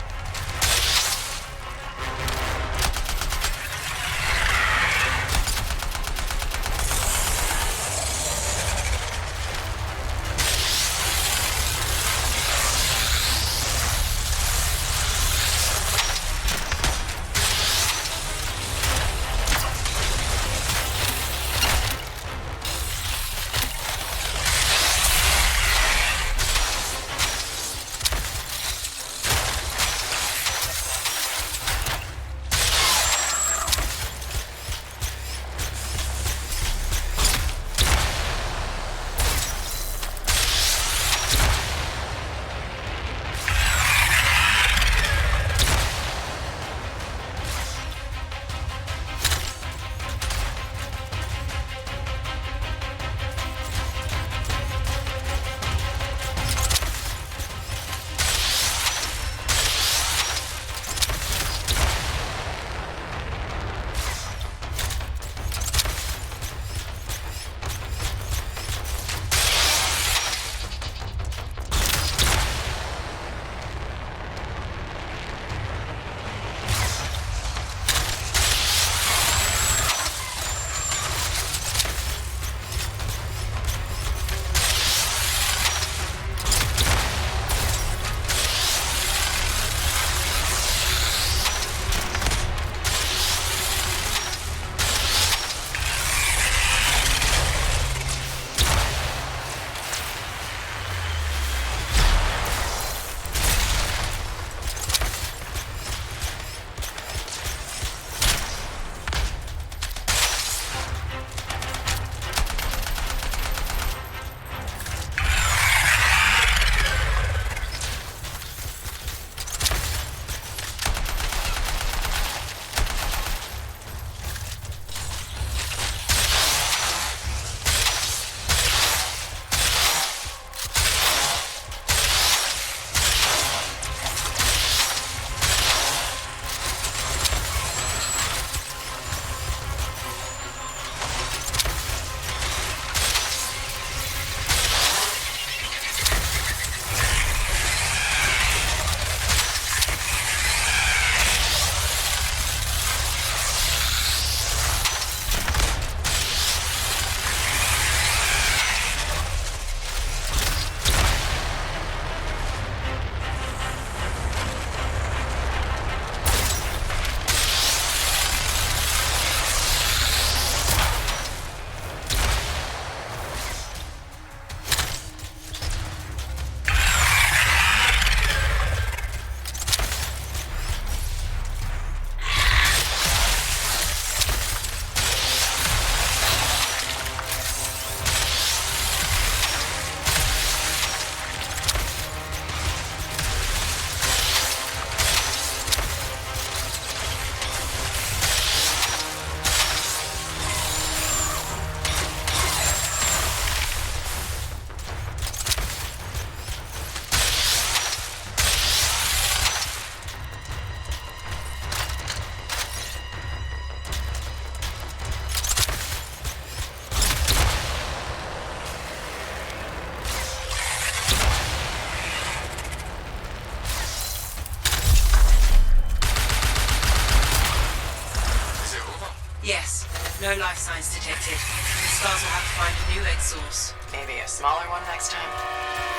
No life signs detected. The stars will have to find a new egg source. Maybe a smaller one next time.